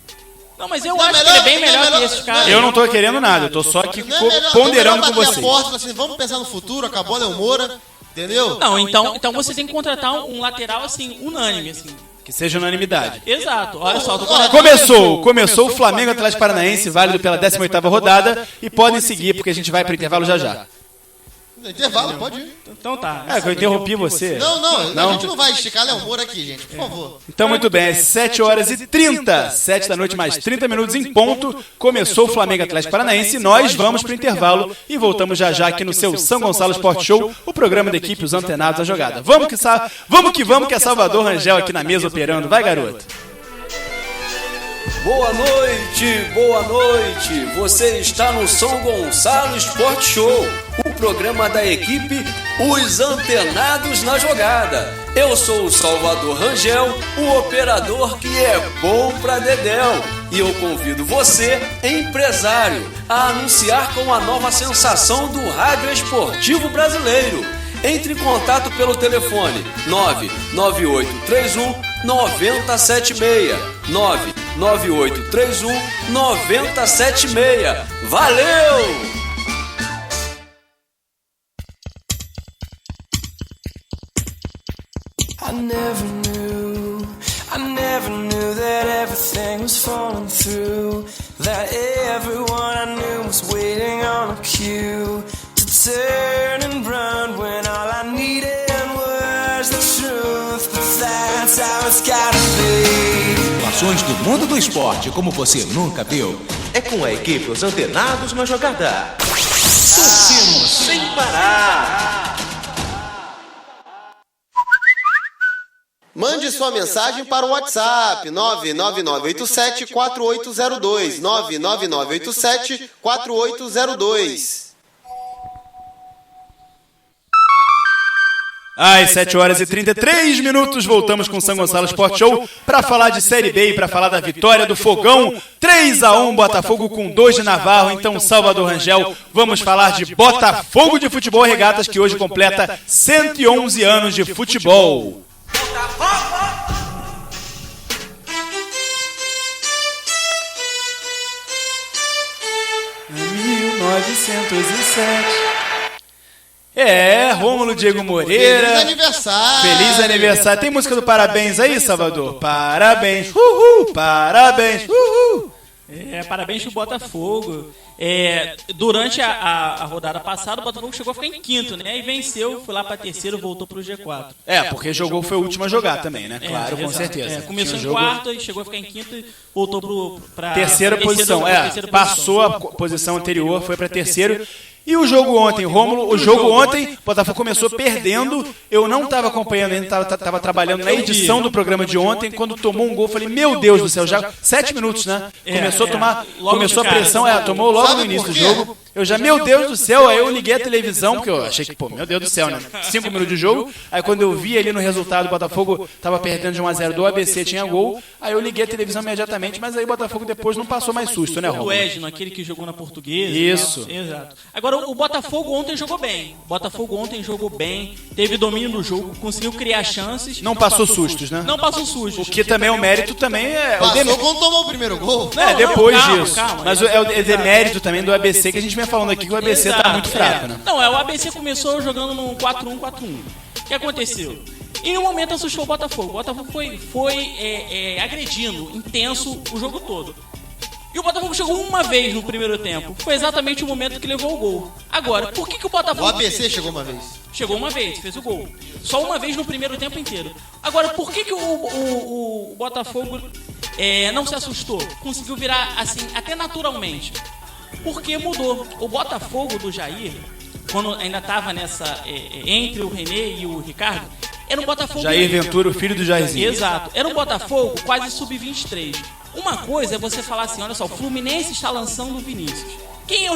Speaker 5: Não, mas eu
Speaker 3: Não é
Speaker 5: acho que ele é bem
Speaker 3: melhor-
Speaker 5: melhor
Speaker 3: não é
Speaker 5: que esses caras.
Speaker 2: Eu não tô querendo nada, eu tô só aqui
Speaker 3: Não é melhor,
Speaker 2: ponderando
Speaker 3: não é
Speaker 2: com
Speaker 3: melhor bater
Speaker 2: vocês.
Speaker 3: a porta, assim, vamos pensar no futuro, acabou Léo Moura, entendeu?
Speaker 5: Não, então você tem que contratar um lateral, assim, unânime, assim.
Speaker 2: Que seja unanimidade.
Speaker 5: Exato, olha só, tô
Speaker 3: Olha,
Speaker 5: falando...
Speaker 2: Começou o Flamengo Atlético Paranaense, válido pela 18ª rodada, e podem seguir, porque a gente vai pro intervalo já já.
Speaker 3: Intervalo, pode ir.
Speaker 5: Então tá.
Speaker 2: É, que eu interrompi você.
Speaker 3: Não, a gente não vai esticar Léo Moura aqui, gente, por favor.
Speaker 2: Então, muito bem, às 7h30, 7 da noite, mais 30 minutos em ponto, começou o Flamengo Atlético Paranaense, nós vamos pro intervalo e voltamos já já aqui no seu São Gonçalo Sport Show, o programa da equipe Os Antenados à Jogada. Vamos que é Salvador Rangel aqui na mesa operando, vai garoto.
Speaker 7: Boa noite. Você está no São Gonçalo Sport Show, o programa da equipe Os Antenados na Jogada. Eu sou o Salvador Rangel, o operador que é bom pra dedéu. E eu convido você, empresário, a anunciar com a nova sensação do rádio esportivo brasileiro. Entre em contato pelo telefone 99831 9076. 99831 9076. Valeu!
Speaker 8: I never knew that everything was falling through, that everyone I knew was waiting on a cue to turn and run when all I needed was the truth, but that's how it's gotta be.
Speaker 1: Informações do mundo do esporte como você nunca viu. É com a equipe Os Antenados na Jogada. Torcemos sem parar.
Speaker 3: Mande sua mensagem para o WhatsApp 99987-4802, 99987-4802.
Speaker 2: Às 7h33, voltamos com o São Gonçalo Sport Show para falar de Série B e para falar da vitória do Fogão. 3-1, Botafogo com 2 de Navarro. Então, Salvador Rangel, vamos falar de Botafogo de Futebol e Regatas, que hoje completa 111 anos de futebol. 1907. Rômulo Diego Moreira.
Speaker 3: Feliz aniversário.
Speaker 2: Feliz aniversário. Tem música do parabéns aí, Salvador? Parabéns, uhul, parabéns, uhul.
Speaker 5: Parabéns pro Botafogo. Durante a rodada passada, o Botafogo chegou a ficar em quinto, né? E venceu, foi lá pra terceiro, voltou pro G4.
Speaker 2: Porque jogou, foi o último a jogar também, né? Claro, com certeza.
Speaker 5: Começou em quarto e chegou a ficar em quinto e voltou pra
Speaker 2: terceira posição. Passou a posição anterior, foi pra terceiro. E o jogo ontem, Rômulo, o Botafogo começou perdendo, eu não estava acompanhando ainda, estava trabalhando na edição do programa de ontem, quando tomou um gol, falei, meu Deus do céu, já 7 minutos, né? Começou a pressão, tomou logo no início do jogo, eu já, meu Deus do céu, aí eu liguei a televisão, porque eu achei que, meu Deus do céu, né? 5 minutos de jogo, aí quando eu vi ali no resultado, o Botafogo estava perdendo de 1-0 do ABC, tinha gol, aí eu liguei a televisão imediatamente, mas aí o Botafogo depois não passou mais susto, né, Rômulo?
Speaker 5: O Edno, aquele que jogou na Portuguesa.
Speaker 2: Isso.
Speaker 5: Exato. Agora, o Botafogo ontem jogou bem. Teve domínio do jogo, conseguiu criar chances.
Speaker 2: Não passou sustos, né?
Speaker 5: Não passou sustos.
Speaker 2: O que também é o mérito também é...
Speaker 3: Passou quando tomou o primeiro gol.
Speaker 2: Depois disso. Mas é o demérito também do ABC, que a gente vem falando aqui, que o ABC tá muito fraco, né?
Speaker 5: Não, o ABC começou jogando no 4-1-4-1. O que aconteceu? E no momento assustou o Botafogo. O Botafogo foi agredindo, intenso, o jogo todo. E o Botafogo chegou uma vez no primeiro tempo. Foi exatamente o momento que levou o gol. Agora, por que o Botafogo...
Speaker 3: O ABC chegou uma vez.
Speaker 5: Chegou uma vez, fez o gol. Só uma vez no primeiro tempo inteiro. Agora, por que o Botafogo não se assustou? Conseguiu virar assim, até naturalmente. Porque mudou. O Botafogo do Jair, quando ainda estava nessa... entre o René e o Ricardo, era um Botafogo...
Speaker 2: Jair Ventura, o filho do Jairzinho.
Speaker 5: Exato. Era um Botafogo quase sub-23. Uma coisa é você falar assim, olha só, o Fluminense está lançando o Vinícius. Quem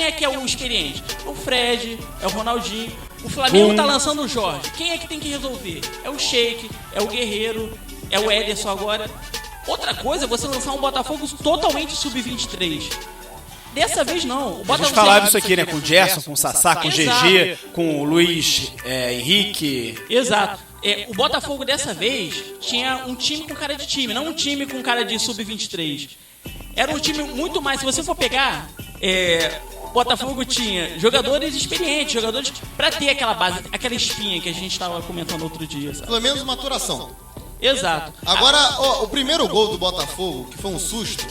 Speaker 5: é que é o experiente? O Fred, é o Ronaldinho. O Flamengo está lançando o Jorge. Quem é que tem que resolver? É o Sheik, é o Guerreiro, é o Ederson agora. Outra coisa é você lançar um Botafogo totalmente sub-23. Dessa vez não.
Speaker 2: A gente falava isso aqui, né? Com o Gerson, com o Sassá, com o GG, com o Luiz Henrique.
Speaker 5: Exato. O Botafogo dessa vez tinha um time com cara de time, não um time com cara de sub-23. Era um time muito mais, se você for pegar, o Botafogo tinha jogadores experientes, jogadores pra ter aquela base, aquela espinha que a gente estava comentando outro dia. Sabe?
Speaker 3: Pelo menos maturação.
Speaker 5: Exato.
Speaker 3: Agora, o primeiro gol do Botafogo, que foi um susto,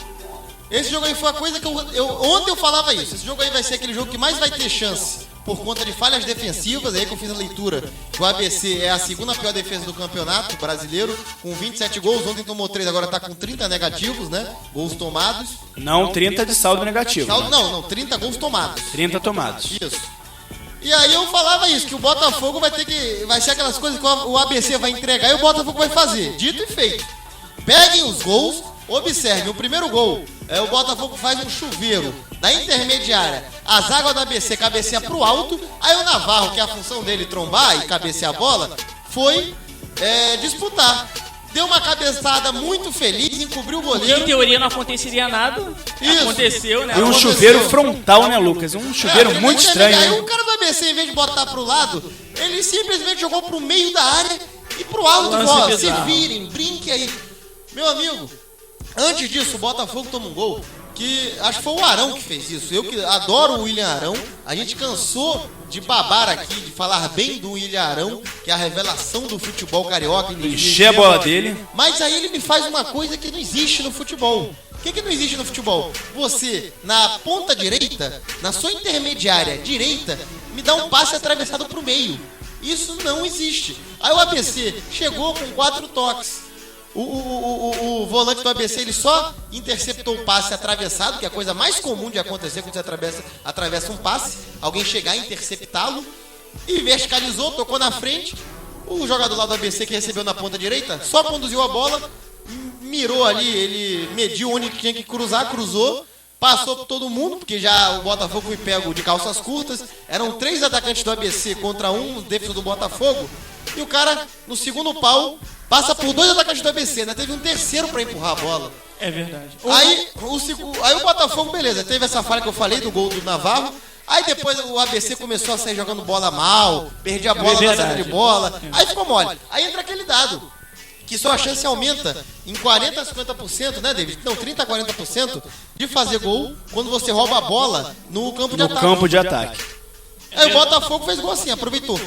Speaker 3: esse jogo aí foi a coisa que ontem eu falava isso. Esse jogo aí vai ser aquele jogo que mais vai ter chance por conta de falhas defensivas. Aí que eu fiz a leitura que o ABC é a segunda pior defesa do campeonato brasileiro, com 27 gols. Ontem tomou 3, agora tá com 30 negativos, né? Gols tomados.
Speaker 2: Não 30 de saldo negativo.
Speaker 3: Não, 30 gols tomados.
Speaker 2: 30 tomados.
Speaker 3: Isso. E aí eu falava isso, que o Botafogo vai ser aquelas coisas que o ABC vai entregar e o Botafogo vai fazer. Dito e feito. Peguem os gols, observem, o primeiro gol, o Botafogo faz um chuveiro da intermediária, a zaga do ABC cabeceia pro alto, aí o Navarro, que é a função dele trombar e cabecear a bola, foi disputar. Deu uma cabeçada muito feliz, encobriu o goleiro.
Speaker 5: Em teoria não aconteceria nada.
Speaker 3: Isso.
Speaker 5: Aconteceu, né?
Speaker 2: E um chuveiro frontal, né, Lucas? Um chuveiro muito estranho.
Speaker 3: Aí
Speaker 2: Né?
Speaker 3: o cara do ABC, em vez de botar pro lado, ele simplesmente jogou pro meio da área e pro alto. Ó, se virem, brinque aí. Meu amigo, antes disso, o Botafogo toma um gol que acho que foi o Arão que fez isso. Eu que adoro o William Arão. A gente cansou de babar aqui, de falar bem do William Arão, que é a revelação do futebol carioca.
Speaker 2: Encher a bola dele.
Speaker 3: Mas aí ele me faz uma coisa que não existe no futebol. O que não existe no futebol? Você, na ponta direita, na sua intermediária direita, me dá um passe atravessado pro meio. Isso não existe. Aí o ABC chegou com 4 toques. O volante do ABC, ele só interceptou o passe atravessado, que é a coisa mais comum de acontecer quando você atravessa um passe, alguém chegar e interceptá-lo, e verticalizou, tocou na frente. O jogador lá do ABC, que recebeu na ponta direita, só conduziu a bola, mirou ali, ele mediu onde tinha que cruzar, cruzou, passou por todo mundo, porque já o Botafogo foi pego de calças curtas. Eram 3 atacantes do ABC contra um defesa do Botafogo, e o cara, no segundo pau, passa por 2 atacantes do ABC, né? Teve um terceiro pra empurrar a bola.
Speaker 5: É verdade.
Speaker 3: Aí o Botafogo, beleza, teve essa falha que eu falei do gol do Navarro. Aí depois o ABC começou a sair jogando bola mal, perdia a bola na saída de bola. Aí ficou mole. Aí entra aquele dado, que sua chance aumenta em 40% a 50%, né, David? Não, 30% a 40% de fazer gol quando você rouba a bola no campo de ataque.
Speaker 2: No campo de ataque.
Speaker 3: Aí o Botafogo fez gol assim, aproveitou.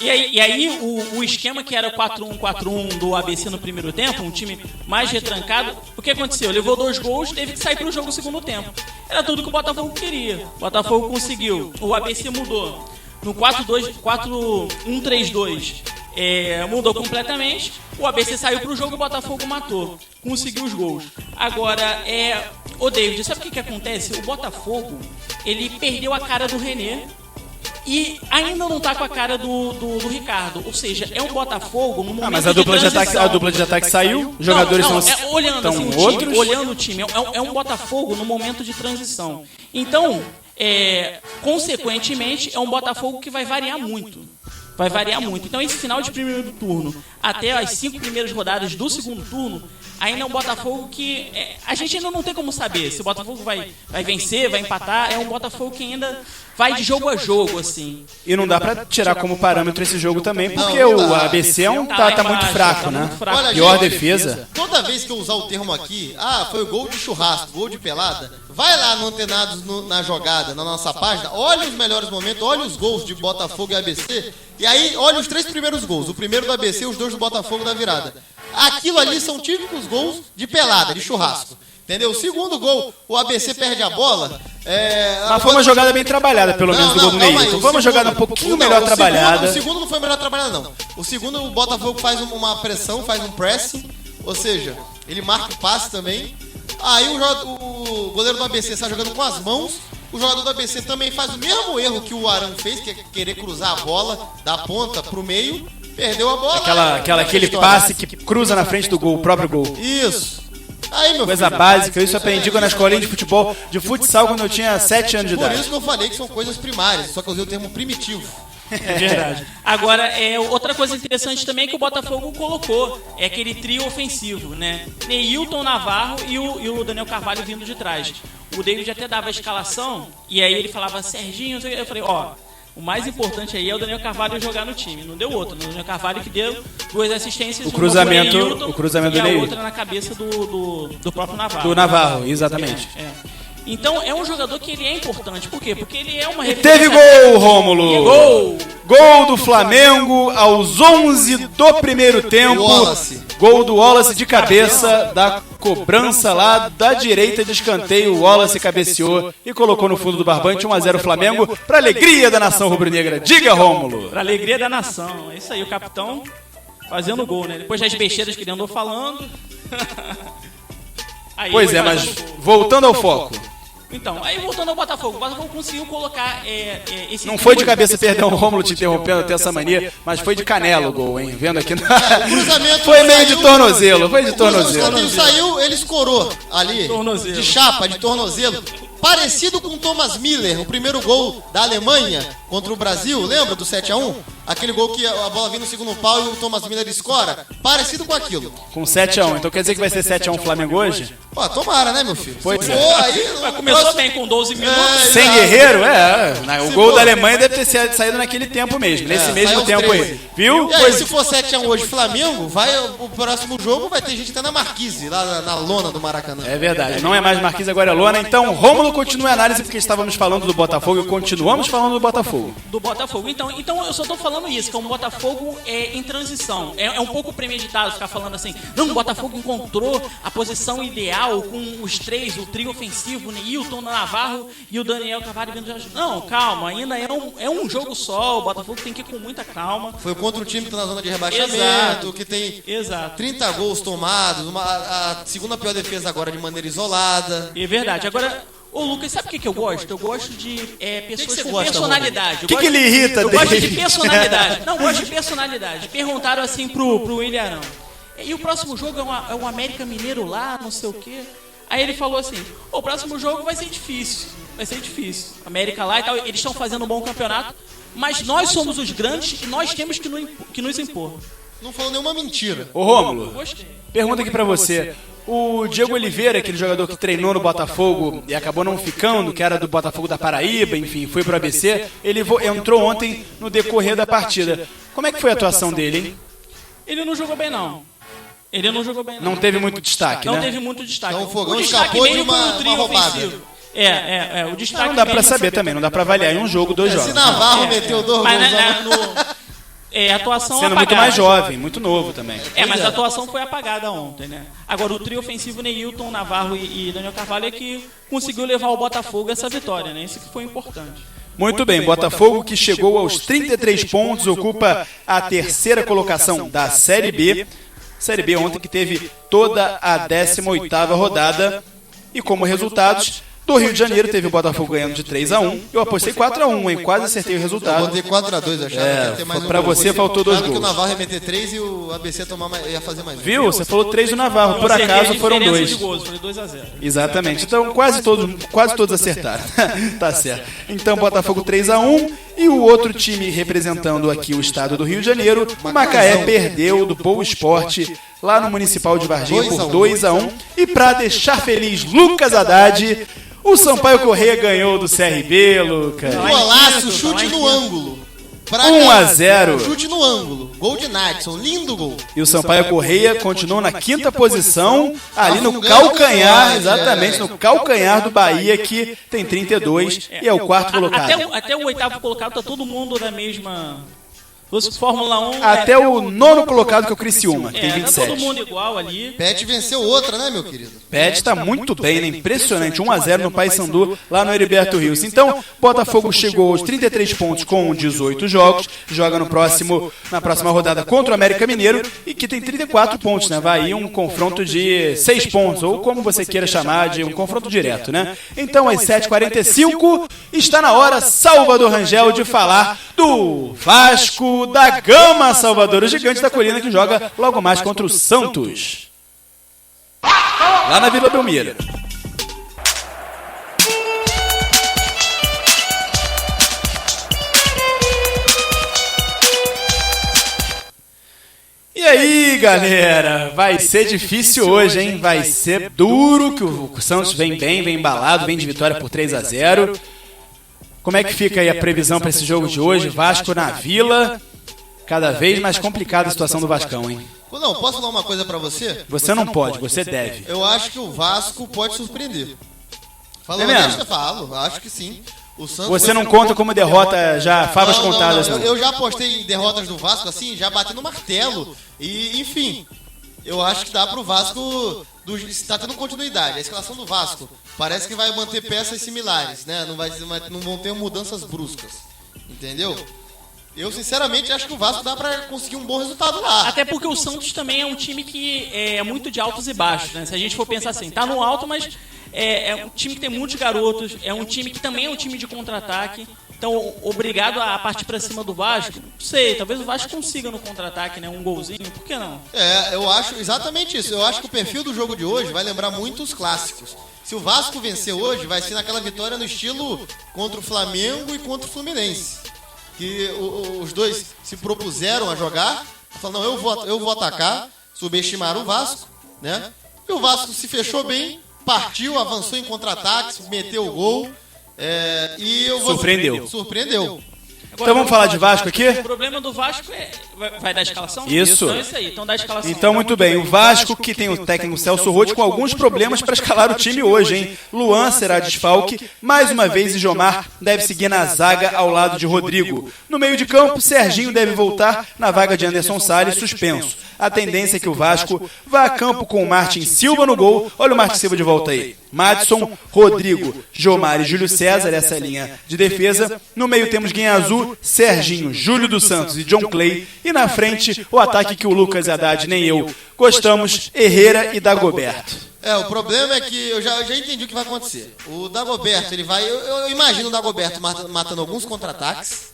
Speaker 5: E aí o esquema que era 4-1-4-1 do ABC no primeiro tempo, um time mais retrancado, o que aconteceu? Levou 2 gols, teve que sair pro jogo no segundo tempo. Era tudo que o Botafogo queria. O Botafogo conseguiu. O ABC mudou. No 4-1-3-2 mudou completamente. O ABC saiu pro jogo, o Botafogo matou. Conseguiu os gols. Agora, ô David, sabe o que acontece? O Botafogo, ele perdeu a cara do René. E ainda não tá com a cara do Ricardo. Ou seja, é um Botafogo no momento
Speaker 2: mas a dupla de ataque saiu, os jogadores
Speaker 5: olhando
Speaker 2: estão
Speaker 5: assim,
Speaker 2: outros.
Speaker 5: olhando o time, é um Botafogo no momento de transição. Então, consequentemente, é um Botafogo que vai variar muito. Então, esse final de primeiro turno até as 5 primeiras rodadas do segundo turno, ainda é um Botafogo que a gente ainda não tem como saber se o Botafogo vai vencer, vai empatar. É um Botafogo que ainda vai de jogo a jogo, assim.
Speaker 2: E não dá pra tirar como parâmetro esse jogo também, porque o ABC tá muito fraco, né?
Speaker 3: Olha,
Speaker 2: pior
Speaker 3: gente,
Speaker 2: defesa.
Speaker 3: Toda vez que eu usar o termo aqui, foi gol de churrasco, gol de pelada, vai lá no Antenados na jogada, na nossa página, olha os melhores momentos, olha os gols de Botafogo e ABC, e aí olha os 3 primeiros gols, o primeiro do ABC e os 2 do Botafogo da virada. Aquilo ali são típicos gols de pelada, de churrasco. Entendeu? O segundo gol, o ABC perde a bola.
Speaker 2: Mas foi uma jogada bem trabalhada, pelo menos, do gol do Neilton. Então foi uma jogada um pouquinho melhor trabalhada.
Speaker 3: O segundo não foi melhor trabalhada, não. O segundo, o Botafogo faz uma pressão, faz um pressing. Ou seja, ele marca o passe também. Aí o goleiro do ABC está jogando com as mãos. O jogador do ABC também faz o mesmo erro que o Arão fez, que é querer cruzar a bola da ponta pro meio. Perdeu a bola.
Speaker 2: Aquele passe que cruza na frente do gol, o próprio gol.
Speaker 3: Isso. Aí, meu
Speaker 2: coisa
Speaker 3: filho,
Speaker 2: básica, isso eu aprendi na escolinha de futebol, de futsal, quando eu tinha 7 anos de idade.
Speaker 3: Por isso que eu falei que são coisas primárias, só que eu usei o termo primitivo.
Speaker 5: É verdade. Agora, outra coisa interessante também que o Botafogo colocou é aquele trio ofensivo, né? Neilton, Navarro e o Daniel Carvalho vindo de trás. O David até dava a escalação e aí ele falava, Serginho, eu falei, o mais importante aí é o Daniel Carvalho jogar no time. Não deu outro. O Daniel Carvalho que deu 2 assistências.
Speaker 2: O cruzamento
Speaker 5: do
Speaker 2: Neilton.
Speaker 5: E a outra na cabeça do próprio Navarro.
Speaker 2: Do Navarro, exatamente.
Speaker 5: Então é um jogador que ele é importante. Por quê? Porque ele é uma
Speaker 2: referência. Teve gol, Rômulo! Gol do Flamengo aos 11 do primeiro tempo. Gol do Wallace de cabeça, da cobrança lá da direita de escanteio. O Wallace cabeceou e colocou no fundo do barbante 1-0 Flamengo, para alegria da nação rubro-negra. Diga, Rômulo!
Speaker 5: Para alegria da nação. É isso aí, o capitão fazendo gol, né? Depois das besteiras que ele andou falando.
Speaker 2: Aí, pois mas voltando ao foco.
Speaker 5: Então, aí voltando ao Botafogo. O Botafogo conseguiu colocar esse...
Speaker 2: Não foi de cabeça, perdão, o Rômulo te interrompendo até essa mania, mas foi de canela o gol, hein? Vendo aqui no... Foi meio de tornozelo, foi de tornozelo.
Speaker 3: O saiu, ele escorou ali, de chapa, de tornozelo. parecido com o Thomas Müller, o primeiro gol da Alemanha contra o Brasil, lembra do 7-1? Aquele gol que a bola vem no segundo pau e o Thomas Müller escora, parecido com aquilo.
Speaker 2: Com 7-1, então quer dizer que vai ser 7-1 Flamengo hoje?
Speaker 3: Pô, tomara, né, meu filho?
Speaker 2: Pois
Speaker 3: Se
Speaker 2: é.
Speaker 3: for, aí,
Speaker 5: Mas começou bem com 12 minutos.
Speaker 2: Sem
Speaker 3: exato.
Speaker 2: Guerreiro? O
Speaker 3: Se
Speaker 2: gol
Speaker 3: for-
Speaker 2: da Alemanha deve ter saído naquele tempo mesmo, nesse mesmo
Speaker 3: saiu
Speaker 2: tempo
Speaker 3: 13.
Speaker 2: aí. Viu?
Speaker 3: E aí,
Speaker 2: Pois-
Speaker 3: se for 7-1 hoje Flamengo, o próximo jogo vai ter gente até na Marquise, lá na lona do Maracanã.
Speaker 2: É verdade, não é mais Marquinhos, agora é Lona. Então, Rômulo, continue a análise, porque estávamos falando do Botafogo e continuamos falando do Botafogo.
Speaker 5: Do Botafogo. Então eu só tô falando isso, que o Botafogo é em transição. É um pouco premeditado ficar falando assim, não, o Botafogo encontrou a posição ideal com os três, o trio ofensivo, o Neilton, o Navarro e o Daniel Carvalho vindo de ajuda. Não, calma, ainda é um jogo só, o Botafogo tem que ir com muita calma.
Speaker 3: Foi contra um time que tá na zona de rebaixamento,
Speaker 5: Exato.
Speaker 3: que tem
Speaker 5: Exato.
Speaker 3: 30 gols tomados, a segunda pior defesa agora de maneira isolada.
Speaker 5: É verdade. Agora, ô Lucas, sabe o que eu gosto? Eu gosto de pessoas
Speaker 3: você
Speaker 5: com
Speaker 3: gosta,
Speaker 5: personalidade.
Speaker 2: O que lhe irrita
Speaker 5: Eu gosto
Speaker 2: dele?
Speaker 5: de personalidade. Não, eu gosto de personalidade. Perguntaram assim pro William. E o próximo jogo é um América Mineiro lá, não sei o quê. Aí ele falou assim, o próximo jogo vai ser difícil. Vai ser difícil. América lá e tal, eles estão fazendo um bom campeonato. Mas nós somos os grandes e nós temos que nos impor.
Speaker 3: Não falou nenhuma mentira.
Speaker 2: Ô Rômulo,
Speaker 5: Gostei.
Speaker 2: pergunta aqui pra você. O Diego Oliveira, aquele jogador que treinou no Botafogo e acabou não ficando, que era do Botafogo da Paraíba, enfim, foi pro ABC, ele entrou ontem no decorrer da partida. Como é que foi a atuação dele, hein?
Speaker 5: Ele não jogou bem, não. Ele não jogou bem,
Speaker 2: Não teve muito destaque,
Speaker 5: Não
Speaker 2: né?
Speaker 5: teve muito destaque.
Speaker 3: Então o Fogão
Speaker 5: destaque
Speaker 3: escapou de
Speaker 5: veio com
Speaker 3: uma
Speaker 5: o trio
Speaker 3: roubada.
Speaker 5: ofensivo. O destaque
Speaker 2: Não dá pra
Speaker 5: veio-
Speaker 2: saber também, não dá pra avaliar em um jogo, dois
Speaker 3: Se
Speaker 2: jogos.
Speaker 3: Navarro meteu 2
Speaker 5: Mas
Speaker 3: gols,
Speaker 5: a atuação
Speaker 2: Sendo
Speaker 5: apagada.
Speaker 2: muito mais jovem, muito novo também.
Speaker 5: Mas a atuação foi apagada ontem, né? Agora, o trio ofensivo Neilton, Navarro e Daniel Carvalho é que conseguiu levar o Botafogo a essa vitória, né? Isso que foi importante.
Speaker 2: Muito bem, Botafogo que chegou aos 33 pontos, ocupa a terceira colocação da Série B. Série B ontem que teve toda a 18ª rodada e como resultados, do Rio de Janeiro teve o Botafogo ganhando de 3-1. Eu apostei 4-1, hein? Quase acertei o
Speaker 3: eu
Speaker 2: resultado.
Speaker 3: botei 4-2, achava que ia ter mais um
Speaker 2: pra
Speaker 3: gol.
Speaker 2: você faltou 2
Speaker 3: Achava que o
Speaker 2: gols.
Speaker 3: Navarro ia meter 3 e o ABC ia fazer mais um.
Speaker 2: Viu? Você falou 3 do Navarro, por
Speaker 5: Acertei a
Speaker 2: acaso foram
Speaker 5: diferença
Speaker 2: 2.
Speaker 5: de gols, foi 2-0.
Speaker 2: Exatamente. Então quase todos acertaram. Tá certo. Então Botafogo 3-1 e o outro time representando aqui o estado do Rio de Janeiro, o Macaé perdeu do Boa Esporte lá no Municipal de Varginha por 2-1. E para deixar feliz Lucas Haddad, o Sampaio Corrêa ganhou do CRB, Lucas.
Speaker 3: Golaço, chute no ângulo. Pra
Speaker 2: 1-0.
Speaker 3: Chute no ângulo. Gol de Nadson, lindo gol.
Speaker 2: E o Sampaio Corrêa continuou na quinta posição, ali no
Speaker 3: Afungando
Speaker 2: calcanhar,
Speaker 3: a
Speaker 2: exatamente, no calcanhar do Bahia, que tem 32 e é o quarto colocado.
Speaker 5: Até o oitavo colocado tá todo mundo na mesma... Fórmula 1...
Speaker 2: Até o nono colocado, que é o Criciúma, que tem
Speaker 5: tá
Speaker 2: 27.
Speaker 5: todo mundo igual ali.
Speaker 3: Pet venceu outra, né, meu querido?
Speaker 2: Pet tá muito bem, né? Impressionante. 1-0 no Paysandu, lá no Heriberto Rios. Então, Botafogo chegou aos 33 pontos com 18 jogos. Joga na próxima rodada contra o América Mineiro e que tem 34 pontos, né? Vai aí um confronto de 6 pontos, ou como você queira chamar, de um confronto direto, né? Então, às 7h45, está na hora, Salvador Rangel, de falar do Vasco da Gama, Salvador, o gigante da colina que joga logo mais contra o Santos. Lá na Vila Belmiro. E aí, galera, vai ser difícil hoje, hein? Vai ser duro, que o Santos vem bem, vem embalado, vem de vitória por 3-0. Como é que fica aí a previsão para esse jogo de hoje? Vasco na Vila, cada vez mais complicada a situação do Vascão, hein?
Speaker 3: Não, posso falar uma coisa pra você?
Speaker 2: Você não pode, você deve.
Speaker 3: Eu acho que o Vasco pode surpreender. Falando
Speaker 2: É mesmo?
Speaker 3: honesto, eu falo, acho que sim. O Santos
Speaker 2: Você não conta como derrota já favas
Speaker 3: Não,
Speaker 2: contadas,
Speaker 3: não.
Speaker 2: não.
Speaker 3: Eu já apostei em derrotas do Vasco assim, já bati no martelo. E, enfim, eu acho que dá pro Vasco. Está tendo continuidade. A escalação do Vasco parece que vai manter peças similares, né? Não vão ter mudanças bruscas. Entendeu? Eu, sinceramente, acho que o Vasco dá pra conseguir um bom resultado lá.
Speaker 5: Até porque o Santos também é um time que é muito de altos e baixos, né? Se a gente for pensar assim, tá no alto, mas é um time que tem muitos garotos, é um time que também é um time de contra-ataque. Então, obrigado a partir pra cima do Vasco, não sei, talvez o Vasco consiga no contra-ataque, né? Um golzinho, por que não?
Speaker 3: Eu acho exatamente isso. Eu acho que o perfil do jogo de hoje vai lembrar muito os clássicos. Se o Vasco vencer hoje, vai ser naquela vitória no estilo contra o Flamengo e contra o Fluminense. Que os dois se propuseram a jogar, falaram, não, eu vou atacar, subestimaram o Vasco, né? E o Vasco se fechou bem, partiu, avançou em contra-ataques, meteu o gol. Surpreendeu.
Speaker 2: Então vamos falar de Vasco aqui?
Speaker 5: O problema do Vasco é... Vai dar a escalação?
Speaker 2: Isso.
Speaker 5: Então é isso aí, então dá a escalação.
Speaker 2: Então muito bem, o Vasco que tem o técnico Celso Roth com alguns problemas para escalar o time hoje, hein? Luan será desfalque, mais uma vez Jomar deve seguir na zaga ao lado de Rodrigo. No meio de campo, Serginho deve voltar na vaga de Anderson Salles, suspenso. A tendência é que o Vasco vá a campo com o Martin Silva no gol. Olha o Martin Silva de volta aí. Madison, Rodrigo, Jomar e Júlio César, essa linha de defesa. No meio temos Guinha Azul, Serginho, Júlio dos Santos e John Clay. E na frente, o ataque que o Lucas Haddad nem eu gostamos, Herrera e Dagoberto.
Speaker 3: O problema é que eu já entendi o que vai acontecer. O Dagoberto, ele vai... Eu imagino o Dagoberto matando alguns contra-ataques.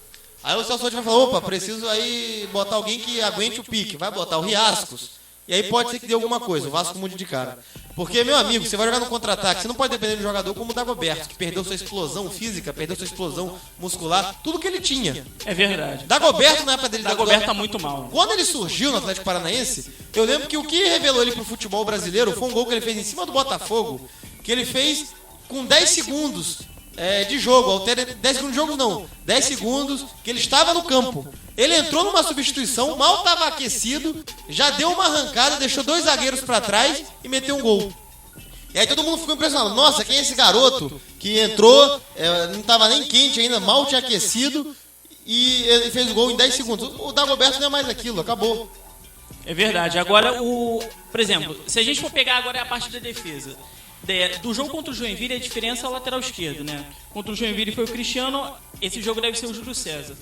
Speaker 3: Aí o Celso Roth vai falar, opa, preciso aí botar alguém que aguente o pique. Vai botar o Riascos. E aí pode ser que dê alguma coisa, o Vasco mude de cara. Porque, meu amigo, você vai jogar no contra-ataque, você não pode depender de um jogador como o Dagoberto, que perdeu sua explosão física, perdeu sua explosão muscular, tudo que ele tinha.
Speaker 5: É verdade.
Speaker 3: Dagoberto na época dele...
Speaker 5: Dagoberto tá muito mal.
Speaker 3: Quando ele surgiu no Atlético Paranaense, eu lembro que o que revelou ele pro futebol brasileiro foi um gol que ele fez em cima do Botafogo, que ele fez com 10 segundos de jogo, 10 segundos de jogo não, 10 segundos que ele estava no campo. Ele entrou numa substituição, mal estava aquecido, já deu uma arrancada, deixou 2 zagueiros para trás e meteu um gol. E aí todo mundo ficou impressionado. Nossa, quem é esse garoto que entrou, não estava nem quente ainda, mal tinha aquecido e ele fez o gol em 10 segundos. O Dagoberto não é mais aquilo, acabou.
Speaker 5: É verdade. Agora, por exemplo, se a gente for pegar agora a parte da defesa, do jogo contra o Joinville, a diferença é o lateral esquerdo, né? Contra o Joinville foi o Cristiano, esse jogo deve ser o Júlio César.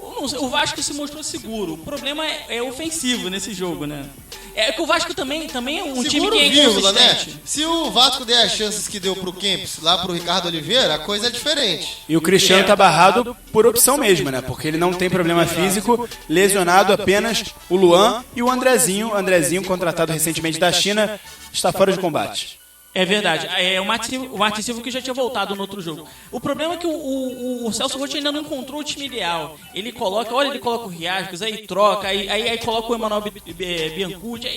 Speaker 5: O Vasco se mostrou seguro. O problema é ofensivo nesse jogo, né? É que o Vasco também é um time que é inconsistente.
Speaker 3: Né? Se o Vasco der as chances que deu pro Kempis, lá pro Ricardo Oliveira, a coisa é diferente.
Speaker 2: E o Cristiano tá barrado por opção mesmo, né? Porque ele não tem problema físico, lesionado apenas o Luan e o Andrezinho. O Andrezinho, contratado recentemente da China, está fora de combate.
Speaker 5: É verdade. O Martin Silva que já tinha voltado no outro jogo. O problema é que o Celso Roth ainda não encontrou o time ideal. Ele coloca o Riascos, aí troca, aí coloca o Emanuel Biancucci.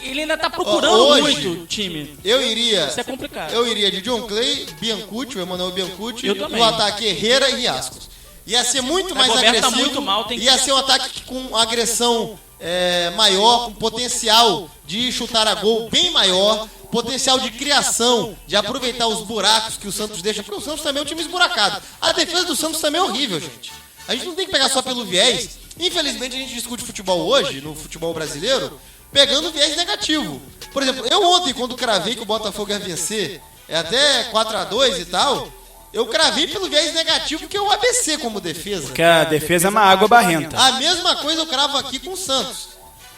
Speaker 5: Ele ainda tá procurando muito o time. Isso é complicado.
Speaker 3: Eu iria de John Clay, Biancucci, o Emanuel Biancucci, no ataque Herrera e Riascos. Ia ser muito mais agressivo. Tá muito mal, ia ser um ataque com agressão maior, com potencial de chutar a gol bem maior, potencial de criação, de aproveitar os buracos que o Santos deixa, porque o Santos também é um time esburacado. A defesa do Santos também é horrível, gente. A gente não tem que pegar só pelo viés. Infelizmente a gente discute futebol hoje, no futebol brasileiro, pegando viés negativo. Por exemplo, eu ontem, quando cravei que o Botafogo ia vencer, até 4-2 e tal, eu cravei pelo viés negativo, que é o ABC como defesa.
Speaker 2: Porque a defesa é uma água barrenta.
Speaker 3: A mesma coisa eu cravo aqui com o Santos.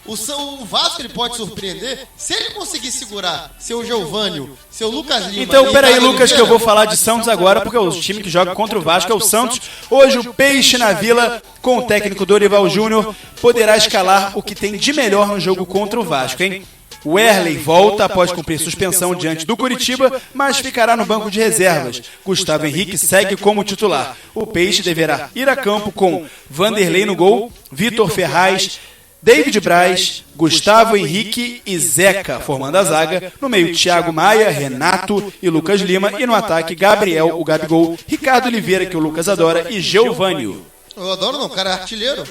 Speaker 3: O Vasco ele pode surpreender se ele conseguir segurar seu Geovânio, seu Lucas Lima.
Speaker 2: Então, peraí, Lucas, que eu vou falar de Santos agora, porque o time que joga contra o Vasco é o Santos. Hoje o Peixe na Vila, com o técnico Dorival Júnior, poderá escalar o que tem de melhor no jogo contra o Vasco, hein? O Erley volta após cumprir suspensão diante do Coritiba, mas ficará no banco de reservas. Gustavo Henrique segue como titular. O Peixe deverá ir a campo com Vanderlei no gol, Vitor Ferraz, David Braz, Gustavo Henrique e Zeca, formando a zaga. No meio, Thiago Maia, Renato e Lucas Lima. E no ataque, Gabriel, o Gabigol, Ricardo Oliveira, que o Lucas adora, e Geovânio.
Speaker 3: Eu adoro não, o cara é artilheiro.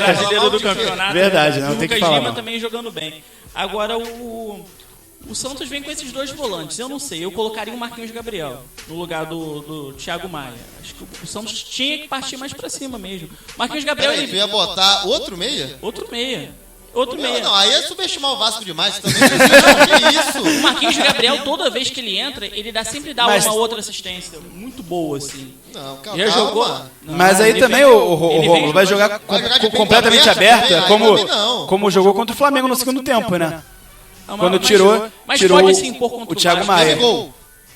Speaker 5: Artilheiro do campeonato.
Speaker 2: Verdade, não tem que falar.
Speaker 5: O Lucas Lima também jogando bem. Agora o Santos vem com esses 2 volantes. Eu não sei, eu colocaria o Marquinhos Gabriel no lugar do Thiago Maia. Acho que o Santos tinha que partir mais pra cima mesmo. Marquinhos Gabriel...
Speaker 3: Peraí, tu ia botar outro meia?
Speaker 5: Outro meia.
Speaker 3: Não, aí é subestimar o Vasco demais também. Que isso?
Speaker 5: O Marquinhos Gabriel, toda vez que ele entra, ele sempre dá uma outra assistência. Muito boa, assim.
Speaker 3: Não, calma.
Speaker 5: Já jogou.
Speaker 2: Não, mas aí também o Rômulo vai jogar completamente aberta, como jogou contra o Flamengo no segundo tempo, né? Quando tirou o Thiago Maia.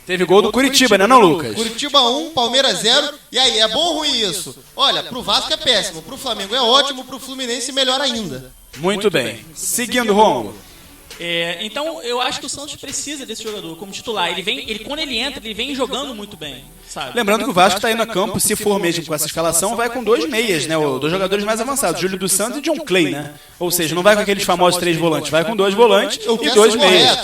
Speaker 2: Teve gol do Curitiba, né, não, Lucas?
Speaker 3: Curitiba 1, Palmeiras 0. E aí, é bom ou ruim isso? Olha, pro Vasco é péssimo, pro Flamengo é ótimo, pro Fluminense melhor ainda.
Speaker 2: Muito bem. Seguindo, Rômulo.
Speaker 5: Então, eu acho que o Santos precisa desse jogador como titular. Quando ele entra, ele vem jogando muito bem, sabe?
Speaker 2: Lembrando que o Vasco está indo a campo, se for mesmo com essa escalação, vai com 2 meias, né? Dois jogadores mais avançados, Júlio dos Santos e John Clay, né? Ou seja, não vai com aqueles famosos 3 volantes, vai com 2 volantes e 2 meias.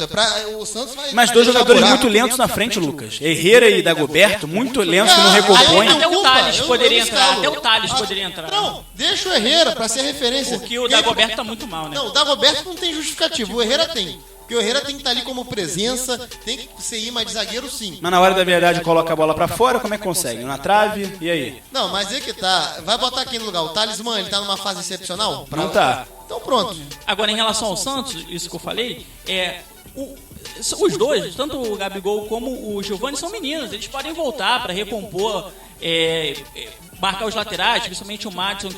Speaker 2: Mas 2 jogadores muito lentos na frente, Lucas. Herrera e Dagoberto, muito lentos, que não recompõem.
Speaker 5: Até o Thales poderia entrar.
Speaker 3: Não, deixa o Herrera pra ser referência.
Speaker 5: Porque o Dagoberto tá muito mal, né?
Speaker 3: Não, o Dagoberto não tem justificativo, o Herrera tem. Porque o Herrera tem que estar ali como presença, tem que ser imã de zagueiro, sim.
Speaker 2: Mas na hora da verdade coloca a bola pra fora, como é que consegue? Na trave, e aí?
Speaker 3: Não, mas é que tá. Vai botar quem no lugar? O Talismã, ele tá numa fase excepcional?
Speaker 2: Não tá.
Speaker 3: Então pronto.
Speaker 5: Agora, em relação ao Santos, isso que eu falei, os dois, tanto o Gabigol como o Giovani, são meninos. Eles podem voltar para recompor, marcar os laterais, principalmente o Madison,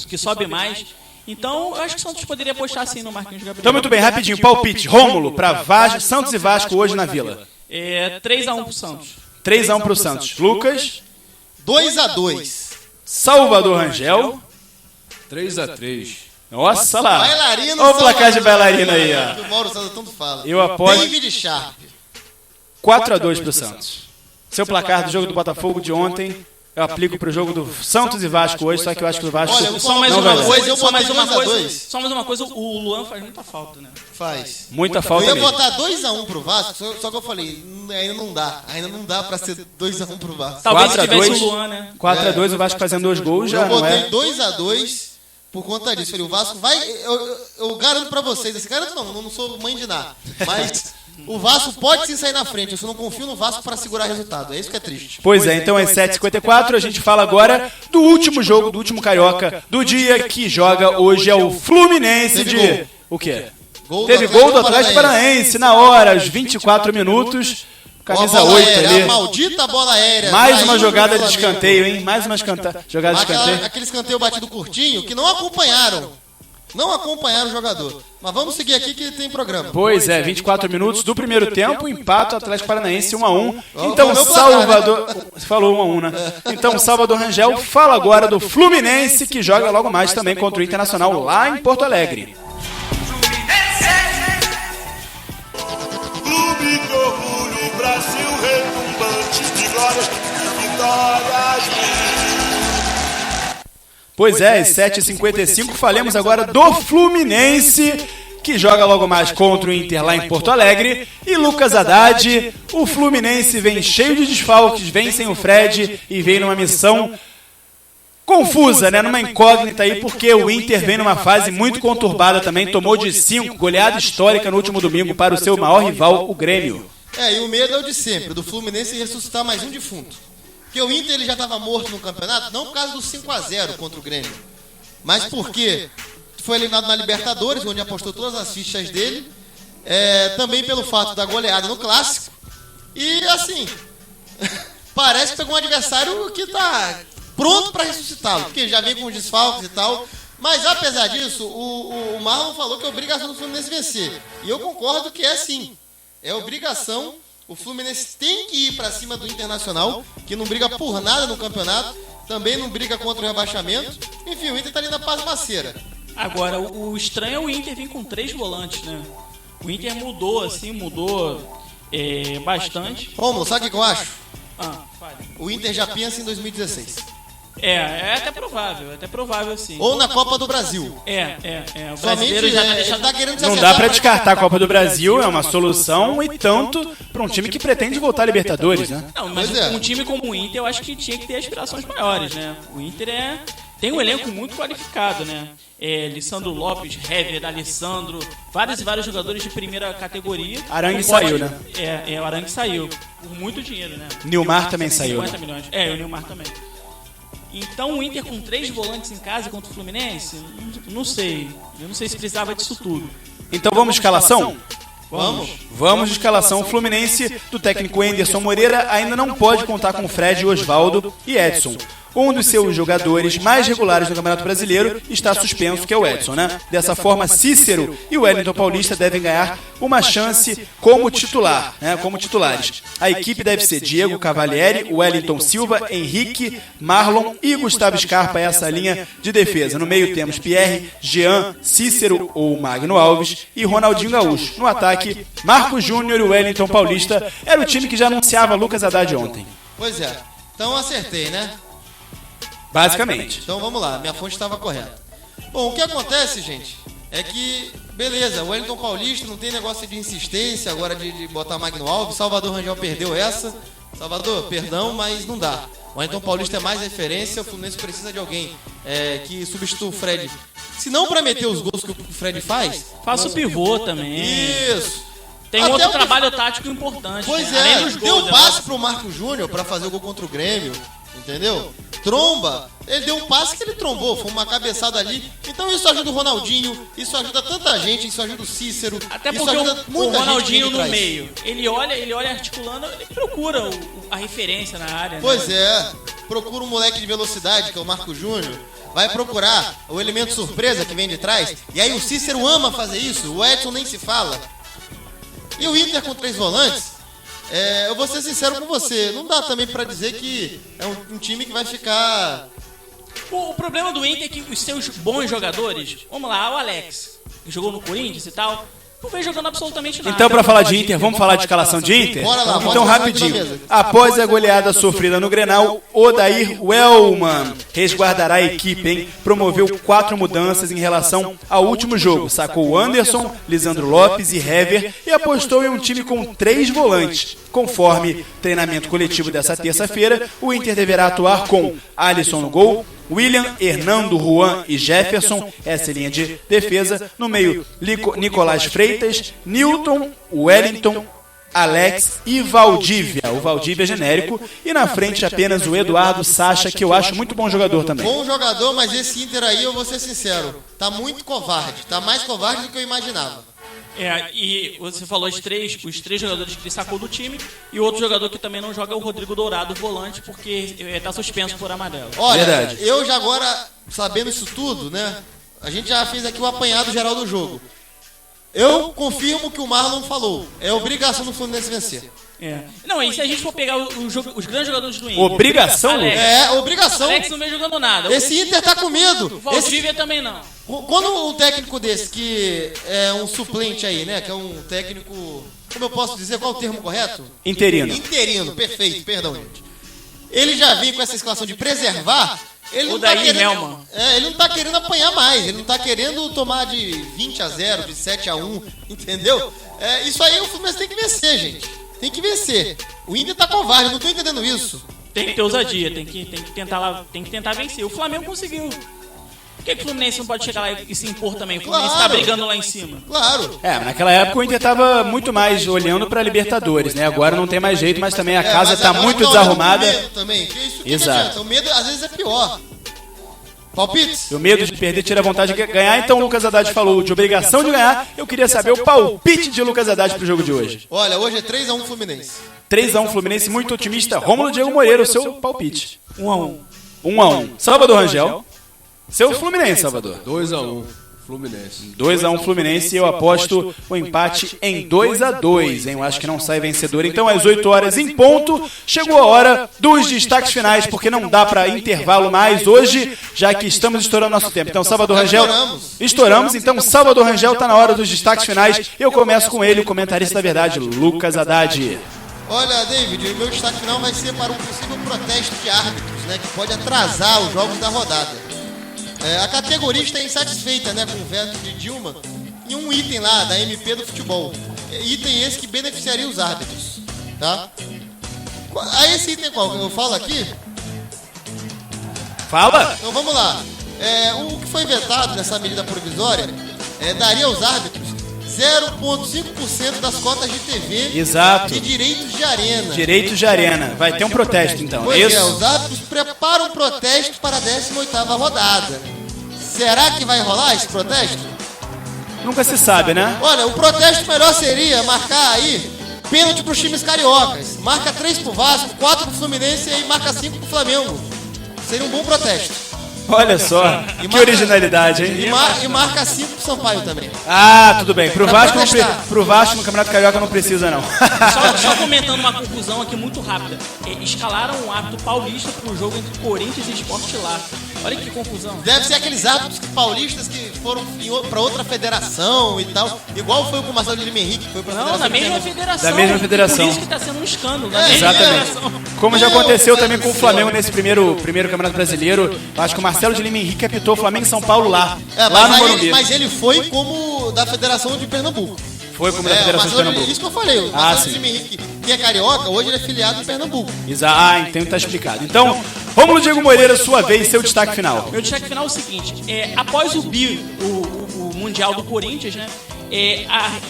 Speaker 5: que sobe mais. Então, eu acho que o Santos poderia apostar assim no Marquinhos Gabriel.
Speaker 2: Então, muito bem, rapidinho. Palpite. Rômulo, para Santos e Vasco hoje na Vila.
Speaker 5: 3-1 pro Santos.
Speaker 2: 3-1 pro Santos. Lucas.
Speaker 3: 2-2.
Speaker 2: Salvador Rangel.
Speaker 4: 3-3.
Speaker 2: Nossa lá.
Speaker 3: Bailarino.
Speaker 2: Olha o placar de bailarina aí, ó.
Speaker 3: O Mauro Santos tanto fala.
Speaker 2: Eu apoio
Speaker 3: David Sharp.
Speaker 2: 4-2 pro Santos. Seu placar do jogo do Botafogo de ontem, eu aplico pro jogo do Santos e Vasco hoje, só que eu acho que o Vasco...
Speaker 3: Olha,
Speaker 5: Só mais
Speaker 3: não
Speaker 5: uma
Speaker 3: vai
Speaker 5: coisa,
Speaker 3: dar.
Speaker 5: só mais uma
Speaker 3: 2-2.
Speaker 5: coisa. Só mais uma coisa, o Luan faz muita falta, né?
Speaker 3: Faz.
Speaker 2: Muita falta
Speaker 3: Eu ia
Speaker 2: mesmo.
Speaker 3: botar 2-1 pro Vasco, só que eu falei, ainda não dá. Ainda não dá pra ser 2-1 pro Vasco.
Speaker 5: Talvez
Speaker 2: 4-2.
Speaker 5: tivesse o Luan, né?
Speaker 2: 4-2, o Vasco fazendo 2 gols já
Speaker 3: Eu
Speaker 2: não
Speaker 3: botei
Speaker 2: é...
Speaker 3: 2-2 por conta disso. Falei, o Vasco vai... Eu garanto pra vocês, assim, garanto não sou mãe de nada, mas... O Vasco pode sim sair na frente, eu só não confio no Vasco para segurar resultado, é isso que é triste.
Speaker 2: Pois é, então é 7h54, a gente fala agora do último jogo, do último Carioca do dia, que joga hoje é o Fluminense de... O quê? Teve gol do Atlético Paranaense na hora, aos 24 minutos, camisa 8 ali.
Speaker 3: A maldita bola aérea.
Speaker 2: Mais uma jogada de escanteio, hein? Mais uma jogada de escanteio.
Speaker 3: Aquele escanteio batido curtinho que não acompanharam. Não acompanharam o jogador. Mas vamos seguir aqui que tem programa.
Speaker 2: Pois é, 24 minutos do primeiro tempo, empate o Atlético Paranaense 1-1.
Speaker 3: Vamos
Speaker 2: Então
Speaker 3: ver o placar,
Speaker 2: Salvador... Você falou 1-1, né? Então Salvador Rangel fala agora do Fluminense, que joga logo mais também contra o Internacional lá em Porto Alegre.
Speaker 6: Clube de orgulho, Brasil retumbante de glórias e vitórias.
Speaker 2: Pois é, às 7h55 falemos agora do Fluminense, que joga logo mais contra o Inter lá em Porto Alegre. E Lucas Haddad, o Fluminense vem cheio de desfalques, vem sem o Fred e vem numa missão confusa, né? Numa incógnita aí, porque o Inter vem numa fase muito conturbada também, tomou de 5, goleada histórica no último domingo para o seu maior rival, o Grêmio.
Speaker 3: E o medo é o de sempre, do Fluminense ressuscitar mais um defunto. Porque o Inter ele já estava morto no campeonato, não por causa do 5-0 contra o Grêmio, mas porque foi eliminado na Libertadores, onde apostou todas as fichas dele, também pelo fato da goleada no Clássico, e assim, parece que pegou um adversário que está pronto para ressuscitá-lo, porque já vem com os desfalques e tal, mas apesar disso, o Marlon falou que é obrigação do Fluminense vencer, e eu concordo que é sim, é obrigação. O Fluminense tem que ir para cima do Internacional, que não briga por nada no campeonato, também não briga contra o rebaixamento. Enfim, o Inter tá ali na pasmaceira.
Speaker 5: Agora, o estranho é o Inter vir com 3 volantes, né? O Inter mudou bastante.
Speaker 3: Rômulo, sabe o que eu acho?
Speaker 5: Fale.
Speaker 3: O Inter já pensa em 2016.
Speaker 5: É até provável sim.
Speaker 3: Ou na Copa do Brasil.
Speaker 5: O brasileiro já tá deixando...
Speaker 3: tá querendo se
Speaker 2: Não dá para descartar a Copa do Brasil, é uma solução, e tanto para um time que pretende voltar à Libertadores, né?
Speaker 5: Não, mas um time como o Inter, eu acho que tinha que ter aspirações maiores, né? O Inter tem um elenco muito qualificado, né? Lissandro Lopes, Hever, Alessandro, vários e vários jogadores de primeira categoria.
Speaker 2: Arangue saiu, né?
Speaker 5: O Arangue saiu. Por muito dinheiro, né?
Speaker 2: Nilmar também saiu.
Speaker 5: 50 milhões. O Nilmar também. Então o Inter com 3 volantes em casa contra o Fluminense, não sei. Eu não sei se precisava disso tudo.
Speaker 2: Então vamos de escalação?
Speaker 5: Vamos
Speaker 2: de escalação. O Fluminense do técnico Anderson Moreira ainda não pode contar com Fred, Osvaldo e Edson. um dos seus jogadores mais regulares do Campeonato Brasileiro está suspenso, que é o Edson, né? Dessa forma, Cícero e o Wellington Paulista devem ganhar uma chance como titular, né? Como titulares. A equipe deve ser Diego Cavalieri, Wellington Silva, Henrique, Marlon e Gustavo Scarpa, essa linha de defesa. No meio temos Pierre, Jean, Cícero ou Magno Alves e Ronaldinho Gaúcho. No ataque, Marcos Júnior e Wellington Paulista. Era o time que já anunciava Lucas Haddad ontem.
Speaker 3: Pois é, então acertei, né?
Speaker 2: Basicamente.
Speaker 3: Então vamos lá, minha fonte estava correta. Bom, o que acontece, gente, é que, beleza, o Wellington Paulista não tem negócio de insistência agora de botar Magno Alves. Salvador Rangel perdeu essa. Salvador, perdão, mas não dá. O Wellington Paulista é mais referência, o Fluminense precisa de alguém que substitua o Fred. Se não para meter os gols que o Fred faz...
Speaker 5: Faça o pivô também.
Speaker 3: Isso.
Speaker 5: Tem
Speaker 3: Até
Speaker 5: outro
Speaker 3: o
Speaker 5: trabalho tático importante.
Speaker 3: Pois
Speaker 5: né? Além
Speaker 3: é,
Speaker 5: dos
Speaker 3: deu
Speaker 5: gols,
Speaker 3: um passe pro Marco Júnior para fazer o gol contra o Grêmio, entendeu? Tromba, ele deu um passe que ele trombou, foi uma cabeçada ali. Então isso ajuda o Ronaldinho, isso ajuda tanta gente, isso ajuda o Cícero.
Speaker 5: Até
Speaker 3: isso
Speaker 5: porque
Speaker 3: ajuda
Speaker 5: o
Speaker 3: muita
Speaker 5: Ronaldinho
Speaker 3: gente
Speaker 5: no
Speaker 3: trás.
Speaker 5: meio, ele olha articulando, ele procura a referência na área.
Speaker 3: Pois
Speaker 5: né?
Speaker 3: é, procura um moleque de velocidade, que é o Marco Júnior. Vai procurar o elemento surpresa que vem de trás. E aí o Cícero ama fazer isso, o Edson nem se fala. E o Inter com 3 volantes, eu vou ser sincero com você, não dá também pra dizer que é um time que vai ficar...
Speaker 5: O problema do Inter é que os seus bons jogadores, vamos lá, o Alex, que jogou no Corinthians e tal, não vem jogando absolutamente nada.
Speaker 2: Então, para falar de Inter, vamos falar de escalação de Inter?
Speaker 3: Bora lá,
Speaker 2: Então,
Speaker 3: bota
Speaker 2: rapidinho. Após a goleada sofrida no Grenal, Odair Wellman resguardará a equipe, hein? Promoveu 4 mudanças em relação ao último jogo. Sacou o Anderson, Lisandro Lopes e Hever e apostou em um time com 3 volantes. Conforme treinamento coletivo dessa terça-feira, o Inter deverá atuar com Alisson no gol, William, Hernando, Juan e Jefferson, essa é a linha de defesa. No meio, Nicolás Freitas, Newton, Wellington, Alex e Valdívia. O Valdívia é genérico. E na frente apenas o Eduardo Sacha, que eu acho muito bom jogador também.
Speaker 3: Bom jogador, mas esse Inter aí, eu vou ser sincero, tá muito covarde. Tá mais covarde do que eu imaginava.
Speaker 5: E você falou os três jogadores que ele sacou do time, e outro jogador que também não joga é o Rodrigo Dourado, volante, porque tá suspenso por amarelo.
Speaker 3: Olha,
Speaker 2: Verdade.
Speaker 3: eu já agora, sabendo isso tudo, né? A gente já fez aqui o apanhado geral do jogo. Eu confirmo o que o Marlon falou. É obrigação do Fluminense vencer.
Speaker 5: Não, e se a gente for pegar os grandes jogadores do Inter...
Speaker 2: Obrigação?
Speaker 5: Alex,
Speaker 3: É, obrigação.
Speaker 5: Alex não vem jogando nada.
Speaker 3: Esse Inter tá com medo.
Speaker 5: O Valdívia também não.
Speaker 3: Quando um técnico desse, que é um suplente aí, né? Que é um técnico... Como eu posso dizer? Qual é o termo correto?
Speaker 2: Interino.
Speaker 3: Interino, perfeito. Perdão, gente. Ele já vem com essa escalação de preservar... Ele não, tá querendo, ele não tá querendo apanhar mais. Ele não tá querendo tomar de 20-0, de 7-1, entendeu? Isso aí o Fluminense tem que vencer, gente. Tem que vencer. O Inter tá covarde, eu não tô entendendo isso.
Speaker 5: Tem que ter ousadia, tem que tentar vencer. O Flamengo conseguiu. Por que o Fluminense não pode chegar lá e se impor também? O Fluminense tá brigando lá em cima.
Speaker 3: Claro.
Speaker 2: Mas naquela época o Inter tava muito mais olhando pra Libertadores, né? Agora não tem mais jeito, mas também a casa tá muito desarrumada.
Speaker 3: Medo também. Que isso que
Speaker 2: Exato.
Speaker 3: adianta? O medo às vezes é pior. Palpites?
Speaker 2: O medo de perder tira a vontade de ganhar, então o Lucas Haddad falou de obrigação de ganhar. Eu queria saber o palpite de Lucas Haddad pro jogo de hoje.
Speaker 3: Olha, hoje é 3-1 Fluminense.
Speaker 2: 3-1 Fluminense, muito otimista. Rômulo Diego Moreira, o seu palpite.
Speaker 5: 1-1.
Speaker 2: 1-1. Salvador Rangel. Seu Fluminense, Salvador.
Speaker 9: 2-1 Fluminense.
Speaker 2: 2-1 Fluminense e eu aposto o empate em 2-2, hein? Eu acho que não sai vencedor. Então, às 8 horas em ponto, chegou a hora dos destaques finais, porque não dá para intervalo mais hoje, já que estamos estourando nosso tempo. Então, Salvador Rangel... Estouramos. Então, Salvador Rangel está na hora dos destaques finais. Eu começo com ele, o comentarista da verdade, Lucas Haddad.
Speaker 3: Olha, David, o meu destaque final vai ser para um possível protesto de árbitros, né? Que pode atrasar os jogos da rodada. A categoria está insatisfeita, né, com o veto de Dilma em um item lá da MP do futebol. Item esse que beneficiaria os árbitros, tá? Aí esse item qual eu falo aqui?
Speaker 2: Fala!
Speaker 3: Então vamos lá. O que foi vetado nessa medida provisória daria aos árbitros 0,5% das cotas de TV.
Speaker 2: Exato.
Speaker 3: E direitos de arena.
Speaker 2: Direitos de arena. Vai ter um protesto, então.
Speaker 3: Pois os árbitros preparam um protesto para a 18ª rodada. Será que vai rolar esse protesto?
Speaker 2: Nunca se sabe, né?
Speaker 3: Olha, o protesto melhor seria marcar aí pênalti para os times cariocas. Marca 3 pro Vasco, 4 pro Fluminense e aí marca 5 pro Flamengo. Seria um bom protesto.
Speaker 2: Olha só, que
Speaker 3: marca-
Speaker 2: originalidade, hein?
Speaker 3: E marca 5 pro Sampaio também.
Speaker 2: Ah, tudo bem. Pro
Speaker 3: Pra
Speaker 2: Vasco,
Speaker 3: protestar.
Speaker 2: pro Vasco no Campeonato Carioca não precisa, não.
Speaker 5: Só comentando uma conclusão aqui muito rápida. Escalaram um árbitro paulista pro jogo entre Corinthians e Sport lá. Olha que confusão.
Speaker 3: Deve ser aqueles árbitros paulistas que foram pra outra federação e tal. Igual foi com o Marcelo de Lima Henrique, que foi pra
Speaker 5: Não, da mesma
Speaker 3: de
Speaker 5: federação.
Speaker 2: Da mesma federação.
Speaker 5: Por isso que tá sendo um escândalo. Da
Speaker 3: É,
Speaker 5: mesma
Speaker 2: exatamente.
Speaker 5: federação.
Speaker 2: Como já aconteceu também com o Flamengo nesse primeiro Campeonato Brasileiro. Acho que o Marcelo de Lima Henrique apitou Flamengo e São Paulo lá.
Speaker 3: É,
Speaker 2: lá no
Speaker 3: mas,
Speaker 2: Morumbi.
Speaker 3: mas ele foi como da Federação de Pernambuco.
Speaker 2: Foi como da
Speaker 3: o
Speaker 2: Federação de
Speaker 3: Marcelo
Speaker 2: Pernambuco.
Speaker 3: Isso que eu falei. O
Speaker 2: Ah,
Speaker 3: Marcelo
Speaker 2: sim.
Speaker 3: de Lima Henrique, que é carioca, hoje ele é filiado em Pernambuco.
Speaker 2: Então tá explicado. Então, Rômulo Diego Moreira, sua vez, seu destaque final.
Speaker 5: Meu destaque final é o seguinte: após o Mundial do Corinthians, né?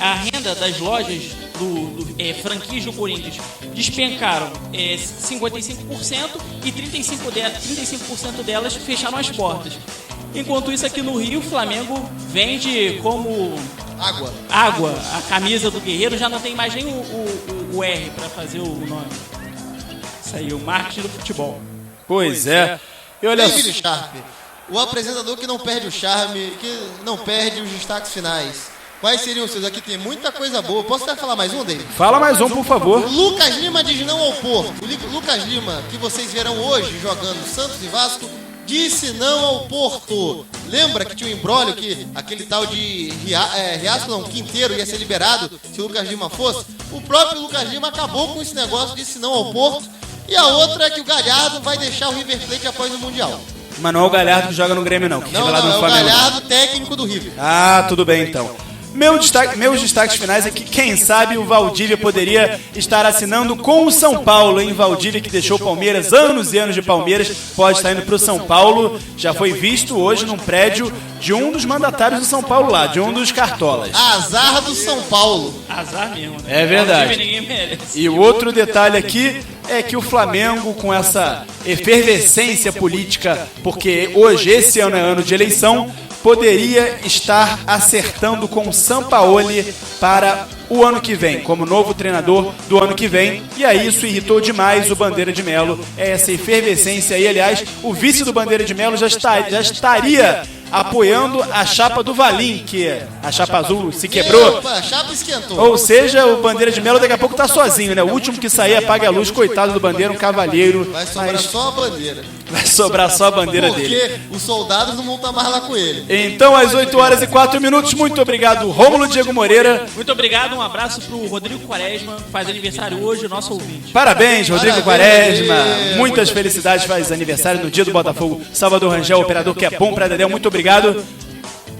Speaker 5: A renda das lojas franquias do Corinthians despencaram 55% e 35% delas fecharam as portas. Enquanto isso, aqui no Rio, o Flamengo vende como água a camisa do Guerreiro, já não tem mais nem o R para fazer o nome. Isso aí, o marketing do futebol.
Speaker 2: Pois é. E olha só.
Speaker 3: David Sharp, o apresentador que não perde o charme, que não perde os destaques finais. Quais seriam os seus? Aqui tem muita coisa boa. Posso até falar mais um, David?
Speaker 2: Fala mais um, por favor.
Speaker 3: Lucas Lima diz não ao Porto. O Lucas Lima, que vocês verão hoje jogando Santos e Vasco, disse não ao Porto. Lembra que tinha um embrólio que aquele tal de Quinteiro ia ser liberado se o Lucas Lima fosse? O próprio Lucas Lima acabou com esse negócio, disse não ao Porto. E a outra é que o Galhardo vai deixar o River Plate após o Mundial.
Speaker 2: Manuel Galhardo que joga no Grêmio, não. Que
Speaker 3: Não,
Speaker 2: revelado no
Speaker 3: é o
Speaker 2: Flamengo.
Speaker 3: Galhardo, técnico do River.
Speaker 2: Ah, tudo bem então. Meus destaques finais é que, quem sabe, o Valdívia poderia estar assinando com o São Paulo, hein? Valdívia, que deixou o Palmeiras, anos e anos de Palmeiras, pode estar indo para o São Paulo. Já foi visto hoje num prédio de um dos mandatários do São Paulo lá, de um dos cartolas.
Speaker 3: Azar do São Paulo.
Speaker 5: Azar mesmo, né?
Speaker 2: É verdade.
Speaker 5: O time ninguém merece.
Speaker 2: E o outro detalhe aqui é que o Flamengo, com essa efervescência política, porque hoje, esse ano é ano de eleição, poderia estar acertando com o Sampaoli para o ano que vem, como novo treinador do ano que vem. E aí isso irritou demais o Bandeira de Melo. Essa efervescência aí, aliás, o vice do Bandeira de Melo já estaria apoiando a chapa do Valim, que a chapa azul se quebrou.
Speaker 3: Opa, a chapa esquentou.
Speaker 2: Ou seja, o Bandeira de Melo daqui a pouco tá sozinho, né? O último que sair apaga a luz, coitado do Bandeira, um cavalheiro.
Speaker 3: Vai sobrar só a bandeira.
Speaker 2: Vai sobrar só a bandeira dele.
Speaker 3: Porque os soldados não vão estar mais lá com ele.
Speaker 2: Então, às 8h04, muito obrigado, Rômulo Diego Moreira.
Speaker 5: Muito obrigado, um abraço pro Rodrigo Quaresma, faz aniversário hoje, o nosso ouvinte.
Speaker 2: Parabéns, Rodrigo
Speaker 3: Parabéns.
Speaker 2: Quaresma. Muitas felicidades, faz aniversário no dia do Botafogo. Salvador Rangel, operador que é bom pra Dedéu, muito obrigado.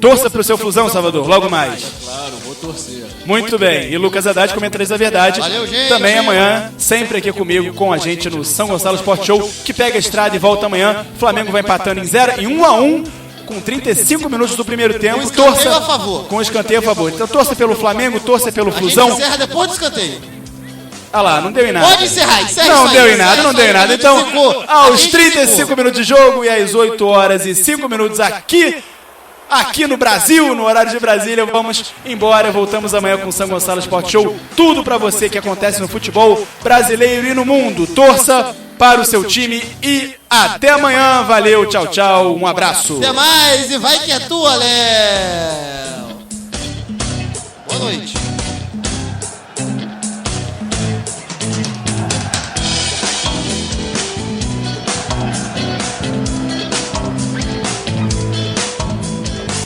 Speaker 2: Torça pro seu Flusão, Salvador, logo mais.
Speaker 9: Claro, vou torcer.
Speaker 2: Muito bem. E Lucas Haddad, comentarista da verdade.
Speaker 3: Valeu, gente.
Speaker 2: Também amanhã, sempre aqui comigo, com a gente no São Gonçalo Sport Show, que pega a estrada e volta amanhã. Flamengo vai empatando em 1-1, com 35 minutos do primeiro tempo.
Speaker 3: Com escanteio
Speaker 2: Torça
Speaker 3: a favor.
Speaker 2: Com escanteio a favor. Então torça pelo Flamengo, torça pelo
Speaker 3: A gente
Speaker 2: Flusão.
Speaker 3: encerra depois do escanteio.
Speaker 2: Ah lá, não deu em nada.
Speaker 3: Pode encerrar, encerra
Speaker 2: Não
Speaker 3: isso
Speaker 2: deu
Speaker 3: aí,
Speaker 2: em nada,
Speaker 3: encerra
Speaker 2: não
Speaker 3: isso
Speaker 2: deu
Speaker 3: aí,
Speaker 2: em nada.
Speaker 3: a gente
Speaker 2: Então,
Speaker 3: ficou. A
Speaker 2: aos
Speaker 3: gente
Speaker 2: 35
Speaker 3: ficou.
Speaker 2: minutos de jogo e às 8h05 aqui no Brasil, no horário de Brasília, vamos embora. Voltamos amanhã com o São Gonçalo Sport Show. Tudo pra você que acontece no futebol brasileiro e no mundo. Torça para o seu time e até amanhã. Valeu, tchau, tchau. Um abraço.
Speaker 3: Até mais e vai que é tua, Léo. Boa noite.